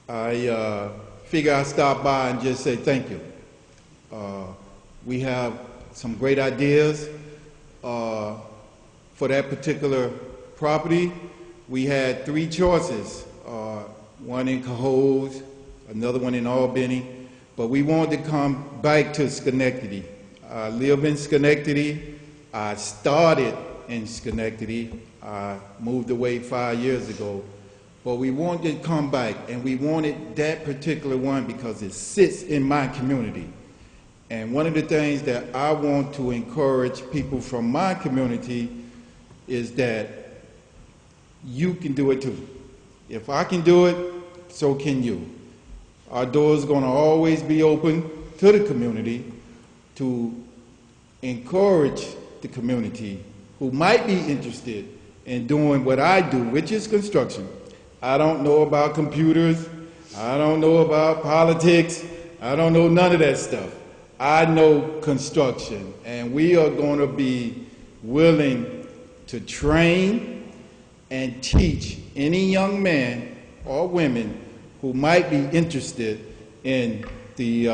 I figure I'd stop by and just say thank you. We have some great ideas for that particular property. We had 3 choices, one in Cohoes, another one in Albany, but we wanted to come back to Schenectady. I live in Schenectady. I started in Schenectady. I moved away 5 years ago. But we wanted to come back, and we wanted that particular one because it sits in my community. And one of the things that I want to encourage people from my community is that you can do it too. If I can do it, so can you. Our doors are going to always be open to the community to encourage the community who might be interested in doing what I do, which is construction. I don't know about computers. I don't know about politics. I don't know none of that stuff. I know construction, and we are going to be willing to train and teach any young man or women who might be interested in the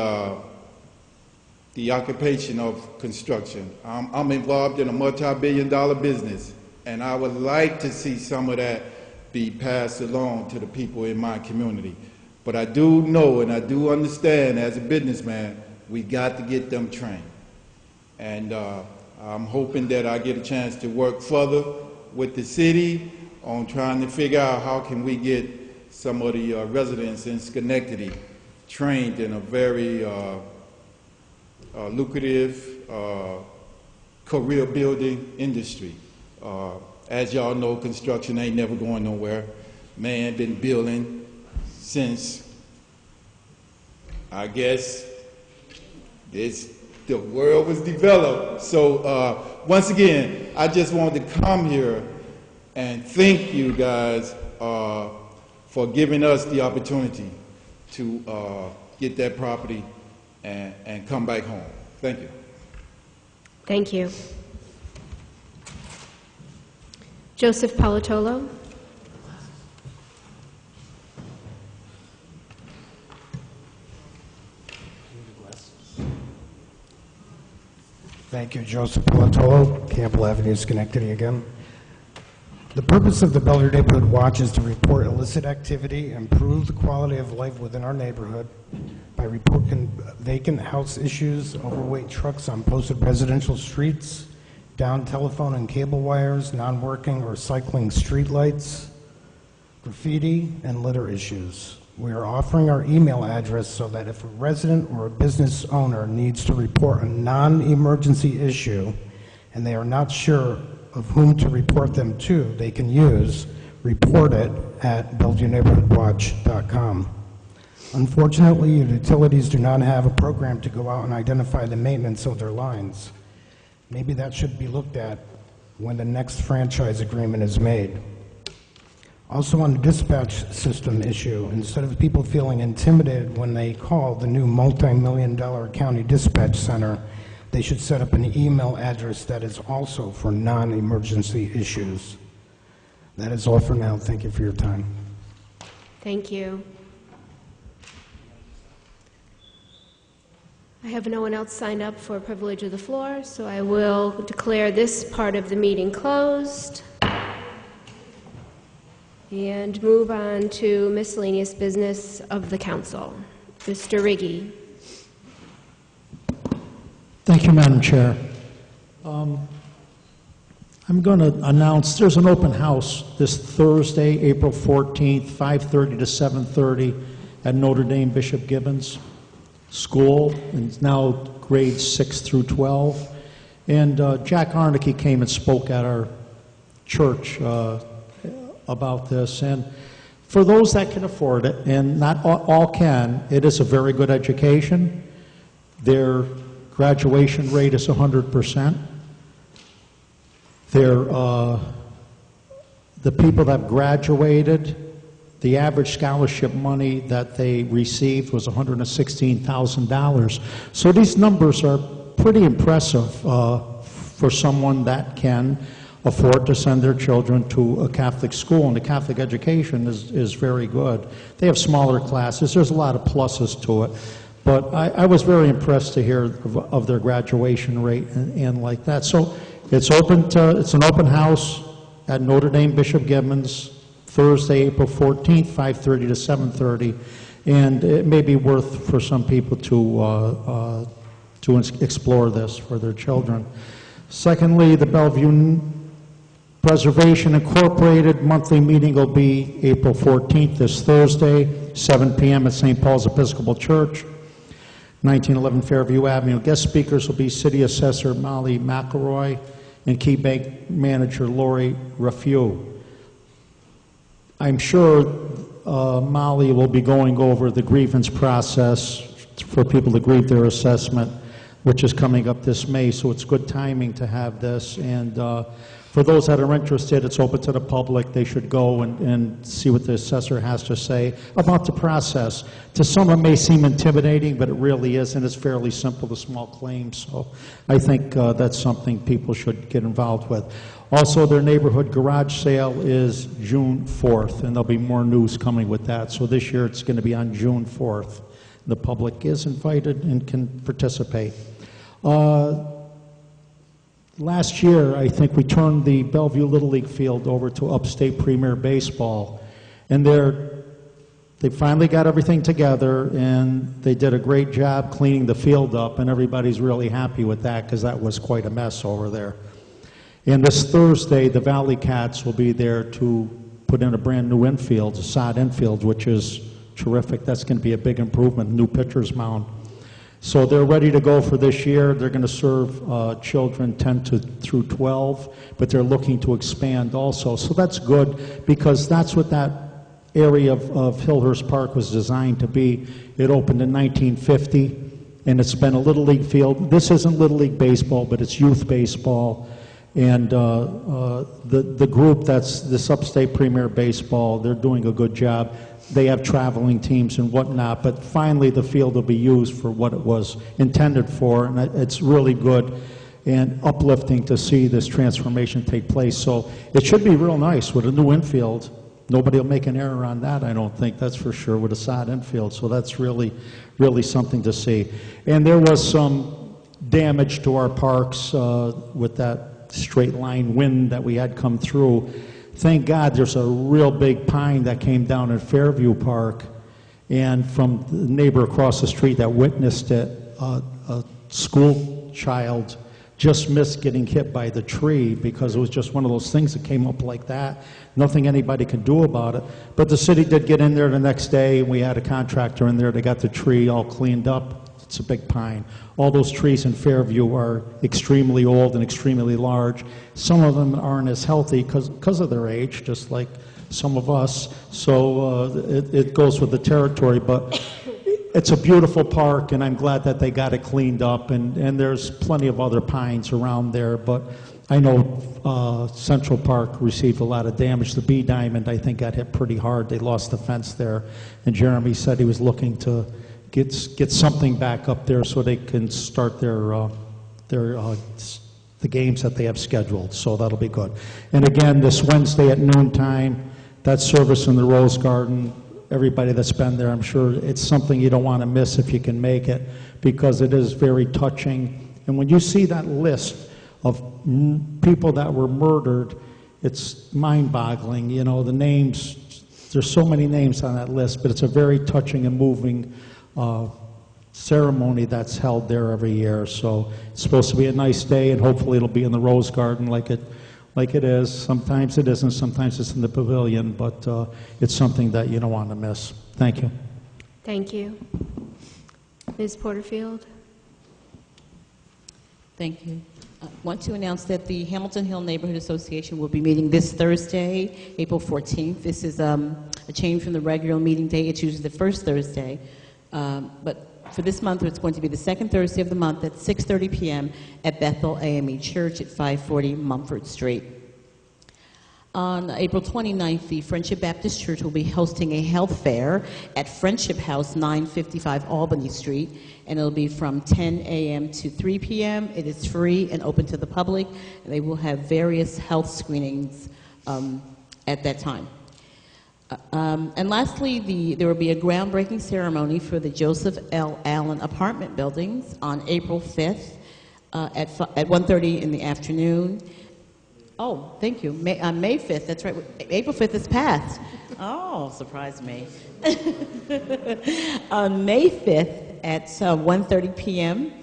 occupation of construction. I'm involved in a multi-billion-dollar business, and I would like to see some of that be passed along to the people in my community. But I do know and I do understand as a businessman, we got to get them trained. And I'm hoping that I get a chance to work further with the city on trying to figure out how can we get some of the residents in Schenectady trained in a very lucrative career building industry. As y'all know, construction ain't never going nowhere. Man been building since, I guess, the world was developed. So once again, I just wanted to come here and thank you guys for giving us the opportunity to get that property and come back home. Thank you. Thank you. Joseph Palatolo. Thank you, Joseph Palatolo, Campbell Avenue, Schenectady again. The purpose of the Bellevue Neighborhood Watch is to report illicit activity, improve the quality of life within our neighborhood by reporting vacant house issues, overweight trucks on posted residential streets, down telephone and cable wires, non-working or cycling street lights, graffiti, and litter issues. We are offering our email address so that if a resident or a business owner needs to report a non-emergency issue and they are not sure of whom to report them to, they can use reportit@BellevueNeighborhoodWatch.com. Unfortunately, utilities do not have a program to go out and identify the maintenance of their lines. Maybe that should be looked at when the next franchise agreement is made. Also on the dispatch system issue, instead of people feeling intimidated when they call the new multi-million-dollar county dispatch center, they should set up an email address that is also for non-emergency issues. That is all for now. Thank you for your time. Thank you. I have no one else signed up for privilege of the floor, so I will declare this part of the meeting closed and move on to miscellaneous business of the council. Mr. Riggi. Thank you, Madam Chair. I'm going to announce there's an open house this Thursday, April 14th, 5:30 to 7:30 at Notre Dame Bishop Gibbons School, and it's now grades 6 through 12. And Jack Arnicky came and spoke at our church about this. And for those that can afford it, and not all can, it is a very good education. Their graduation rate is 100%. The people that graduated, the average scholarship money that they received was $116,000. So these numbers are pretty impressive for someone that can afford to send their children to a Catholic school, and the Catholic education is very good. They have smaller classes. There's a lot of pluses to it. But I was very impressed to hear of their graduation rate and like that. So it's it's an open house at Notre Dame Bishop Gibbons, Thursday, April 14th, 5:30 to 7:30, and it may be worth for some people to explore this for their children. Secondly, the Bellevue Preservation Incorporated monthly meeting will be April 14th, this Thursday, 7 p.m. at St. Paul's Episcopal Church, 1911 Fairview Avenue. Guest speakers will be City Assessor Molly McElroy and Key Bank Manager Lori Raffieux. I'm sure Molly will be going over the grievance process for people to grieve their assessment, which is coming up this May, so it's good timing to have this. And for those that are interested, it's open to the public. They should go and see what the assessor has to say about the process. To some, it may seem intimidating, but it really isn't. It's fairly simple, the small claims. So I think that's something people should get involved with. Also, their neighborhood garage sale is June 4th, and there'll be more news coming with that. So this year, it's going to be on June 4th. The public is invited and can participate. Last year, I think we turned the Bellevue Little League field over to Upstate Premier Baseball, and they finally got everything together, and they did a great job cleaning the field up, and everybody's really happy with that because that was quite a mess over there. And this Thursday, the Valley Cats will be there to put in a brand new infield, a sod infield, which is terrific. That's going to be a big improvement, new pitcher's mound. So they're ready to go for this year. They're going to serve children 10 through 12, but they're looking to expand also. So that's good because that's what that area of Hillhurst Park was designed to be. It opened in 1950, and it's been a Little League field. This isn't Little League baseball, but it's youth baseball. And the group that's this Upstate Premier Baseball, they're doing a good job. They have traveling teams and whatnot, but finally the field will be used for what it was intended for, and it's really good and uplifting to see this transformation take place. So it should be real nice with a new infield. Nobody will make an error on that, I don't think, that's for sure, with a sod infield. So that's really, really something to see. And there was some damage to our parks with that straight line wind that we had come through. Thank God there's a real big pine that came down at Fairview Park, and from the neighbor across the street that witnessed it, a school child just missed getting hit by the tree because it was just one of those things that came up like that. Nothing anybody could do about it. But the city did get in there the next day, and we had a contractor in there. They got the tree all cleaned up. It's a big pine. All those trees in Fairview are extremely old and extremely large. Some of them aren't as healthy because of their age, just like some of us. So it goes with the territory. But it's a beautiful park, and I'm glad that they got it cleaned up. And there's plenty of other pines around there. But I know Central Park received a lot of damage. The Bee Diamond, I think, got hit pretty hard. They lost the fence there. And Jeremy said he was looking to get something back up there so they can start the games that they have scheduled. So that'll be good. And again, this Wednesday at noontime, that service in the Rose Garden, everybody that's been there, I'm sure it's something you don't want to miss if you can make it, because it is very touching. And when you see that list of people that were murdered, it's mind-boggling. You know, the names, there's so many names on that list, but it's a very touching and moving ceremony that's held there every year. So it's supposed to be a nice day, and hopefully it'll be in the Rose Garden like it is. Sometimes it isn't, sometimes it's in the pavilion, but it's something that you don't want to miss. Thank you. Thank you. Ms. Porterfield? Thank you. I want to announce that the Hamilton Hill Neighborhood Association will be meeting this Thursday, April 14th. This is a change from the regular meeting day. It's usually the first Thursday. But for this month, it's going to be the second Thursday of the month at 6:30 p.m. at Bethel AME Church at 540 Mumford Street. On April 29th, the Friendship Baptist Church will be hosting a health fair at Friendship House, 955 Albany Street, and it'll be from 10 a.m. to 3 p.m. It is free and open to the public, and they will have various health screenings at that time. And lastly, there will be a groundbreaking ceremony for the Joseph L. Allen apartment buildings on April 5th at 1:30 in the afternoon. Oh, thank you. May 5th, that's right. April 5th is passed. Oh, surprised me. On May 5th at 1:30 p.m.,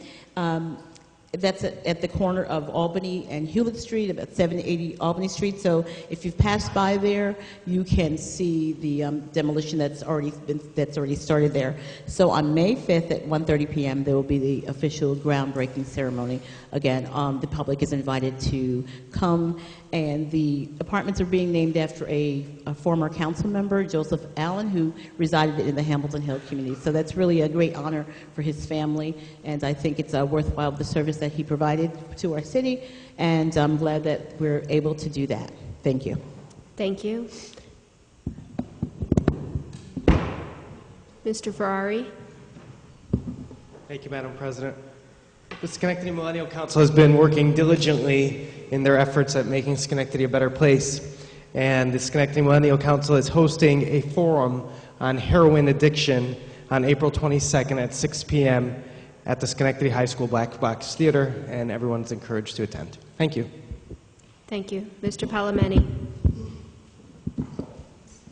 that's at the corner of Albany and Hewlett Street, about 780 Albany Street. So if you've passed by there, you can see the demolition that's already started there. So on May 5th at 1:30 p.m., there will be the official groundbreaking ceremony. Again, the public is invited to come And the apartments are being named after a former council member, Joseph Allen, who resided in the Hamilton Hill community. So that's really a great honor for his family, and I think it's worthwhile the service that he provided to our city, and I'm glad that we're able to do that. Thank you. Thank you. Mr. Ferrari. Thank you, Madam President. The Schenectady Millennial Council has been working diligently in their efforts at making Schenectady a better place. And the Schenectady Millennial Council is hosting a forum on heroin addiction on April 22nd at 6 p.m. at the Schenectady High School Black Box Theater, and everyone's encouraged to attend. Thank you. Thank you. Mr. Palameni.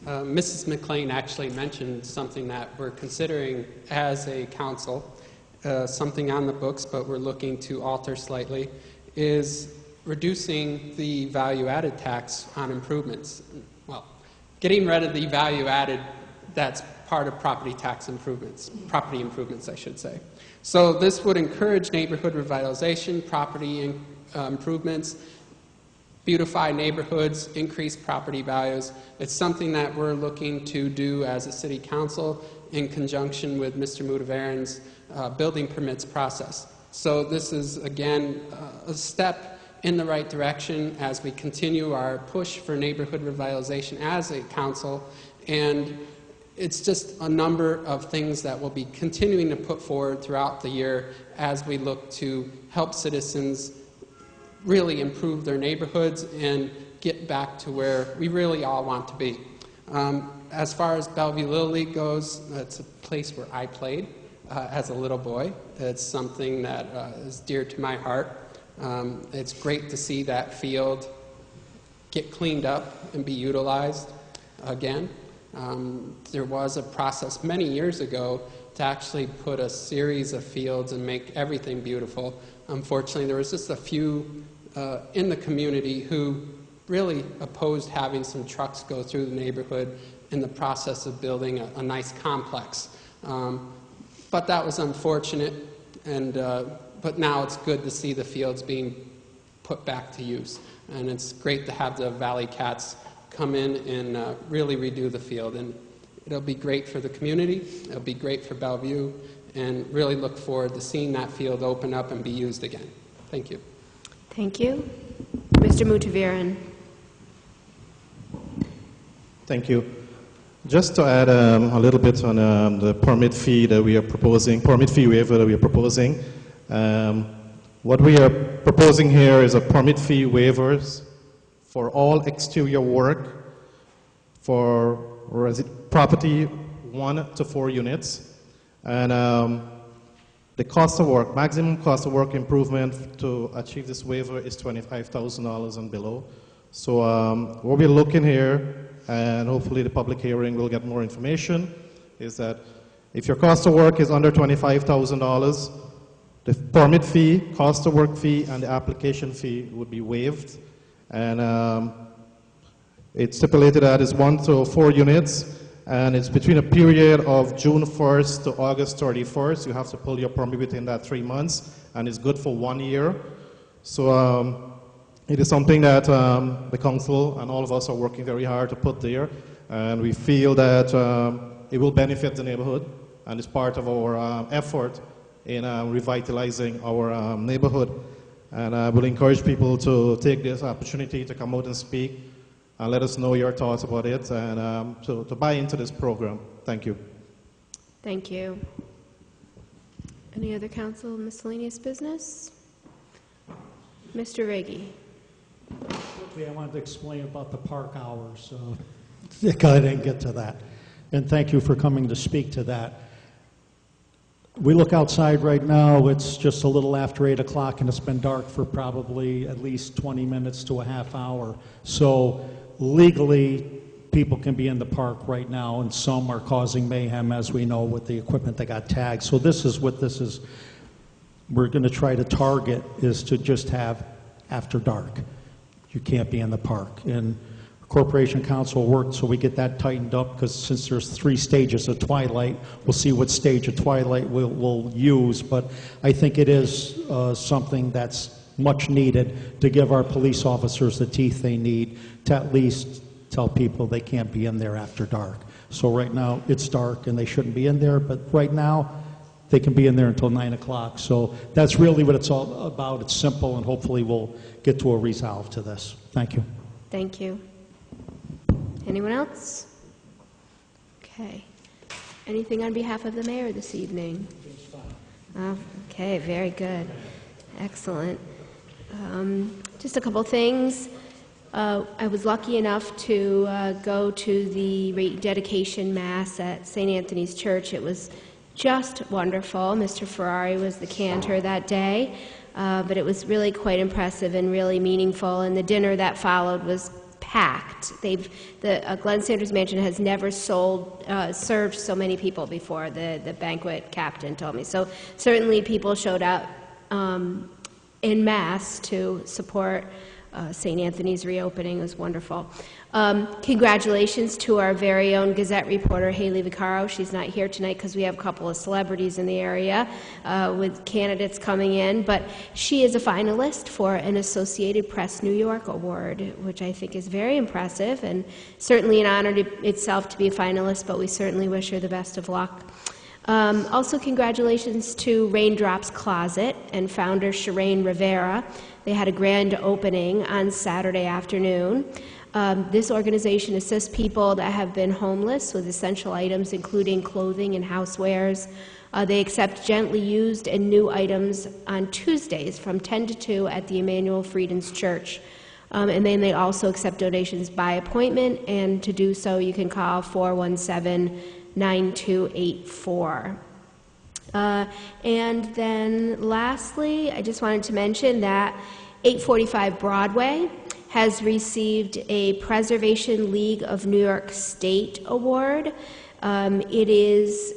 Mrs. McLean actually mentioned something that we're considering as a council, something on the books, but we're looking to alter slightly, is reducing the value-added tax on improvements. Well, getting rid of the value-added that's part of property tax improvements, property improvements, I should say. So this would encourage neighborhood revitalization, property improvements, beautify neighborhoods, increase property values. It's something that we're looking to do as a city council in conjunction with Mr. Mutavaren's building permits process. So this is, again, a step in the right direction as we continue our push for neighborhood revitalization as a council. And it's just a number of things that we'll be continuing to put forward throughout the year as we look to help citizens really improve their neighborhoods and get back to where we really all want to be. As far as Bellevue Little League goes, it's a place where I played as a little boy. It's something that is dear to my heart. It's great to see that field get cleaned up and be utilized again. There was a process many years ago to actually put a series of fields and make everything beautiful. Unfortunately, there was just a few in the community who really opposed having some trucks go through the neighborhood in the process of building a nice complex. But that was unfortunate, and but now it's good to see the fields being put back to use. And it's great to have the Valley Cats come in and really redo the field. And it'll be great for the community, it'll be great for Bellevue, and really look forward to seeing that field open up and be used again. Thank you. Thank you. Mr. Mutavaran. Thank you. Just to add a little bit on the permit fee that we are proposing, permit fee waiver that we are proposing. What we are proposing here is a permit fee waivers for all exterior work for property 1 to 4 units. And the cost of work, maximum cost of work improvement to achieve this waiver is $25,000 and below. So what we're looking here, and hopefully the public hearing will get more information, is that if your cost of work is under $25,000, the permit fee, cost of work fee, and the application fee would be waived. And it's stipulated that it's 1 to 4 units, and it's between a period of June 1st to August 31st. You have to pull your permit within that 3 months, and it's good for 1 year. So it is something that the council and all of us are working very hard to put there, and we feel that it will benefit the neighborhood, and it's part of our effort in revitalizing our neighborhood. And I will encourage people to take this opportunity to come out and speak and let us know your thoughts about it, and to buy into this program. Thank you. Thank you. Any other council miscellaneous business? Mr. Riggi. I wanted to explain about the park hours. I didn't get to that. And thank you for coming to speak to that. We look outside right now, it's just a little after 8 o'clock, and it's been dark for probably at least 20 minutes to a half hour. So legally, people can be in the park right now, and some are causing mayhem, as we know, with the equipment that got tagged. So this is what this is, we're going to try to target, is to just have after dark. You can't be in the park. And Corporation Council worked so we get that tightened up, because since there's 3 stages of twilight, we'll see what stage of twilight we'll use. But I think it is something that's much needed to give our police officers the teeth they need to at least tell people they can't be in there after dark. So right now, it's dark and they shouldn't be in there, but right now, they can be in there until 9 o'clock. So that's really what it's all about. It's simple, and hopefully we'll get to a resolve to this. Thank you. Thank you. Anyone else? Okay. Anything on behalf of the mayor this evening? Okay, very good. Excellent. Just a couple things. I was lucky enough to go to the rededication mass at St. Anthony's Church. It was just wonderful. Mr. Ferrari was the cantor that day, but it was really quite impressive and really meaningful, and the dinner that followed was packed. The Glenn Sanders Mansion has never served so many people before, the banquet captain told me. So certainly people showed up en masse to support St. Anthony's reopening. It was wonderful. Congratulations to our very own Gazette reporter, Haley Vaccaro. She's not here tonight because we have a couple of celebrities in the area with candidates coming in, but she is a finalist for an Associated Press New York Award, which I think is very impressive and certainly an honor itself to be a finalist, but we certainly wish her the best of luck. Also, congratulations to Raindrops Closet and founder Shireen Rivera. They had a grand opening on Saturday afternoon. This organization assists people that have been homeless with essential items, including clothing and housewares. They accept gently used and new items on Tuesdays from 10 to 2 at the Emmanuel Friedens Church. And then they also accept donations by appointment, and to do so, you can call 417-9284. And then lastly, I just wanted to mention that 845 Broadway has received a Preservation League of New York State Award. It is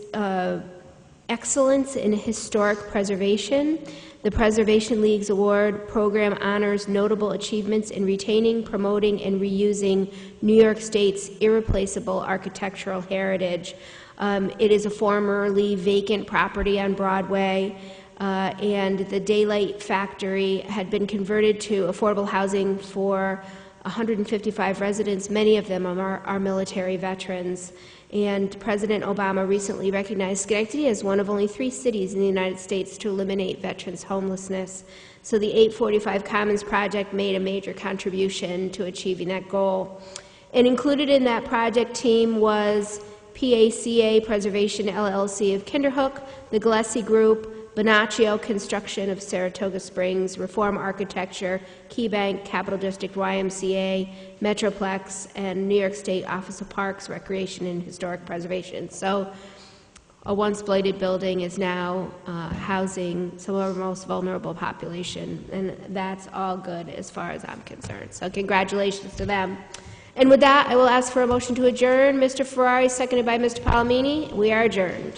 Excellence in Historic Preservation. The Preservation League's award program honors notable achievements in retaining, promoting, and reusing New York State's irreplaceable architectural heritage. It is a formerly vacant property on Broadway, and the Daylight Factory had been converted to affordable housing for 155 residents. Many of them are military veterans. And President Obama recently recognized Schenectady as one of only 3 cities in the United States to eliminate veterans' homelessness. So the 845 Commons Project made a major contribution to achieving that goal. And included in that project team was PACA Preservation LLC of Kinderhook, the Gillespie Group, Bonaccio Construction of Saratoga Springs, Reform Architecture, KeyBank, Capital District YMCA, Metroplex, and New York State Office of Parks, Recreation, and Historic Preservation. So a once blighted building is now housing some of our most vulnerable population, and that's all good as far as I'm concerned. So congratulations to them. And with that, I will ask for a motion to adjourn. Mr. Ferrari, seconded by Mr. Palomini. We are adjourned.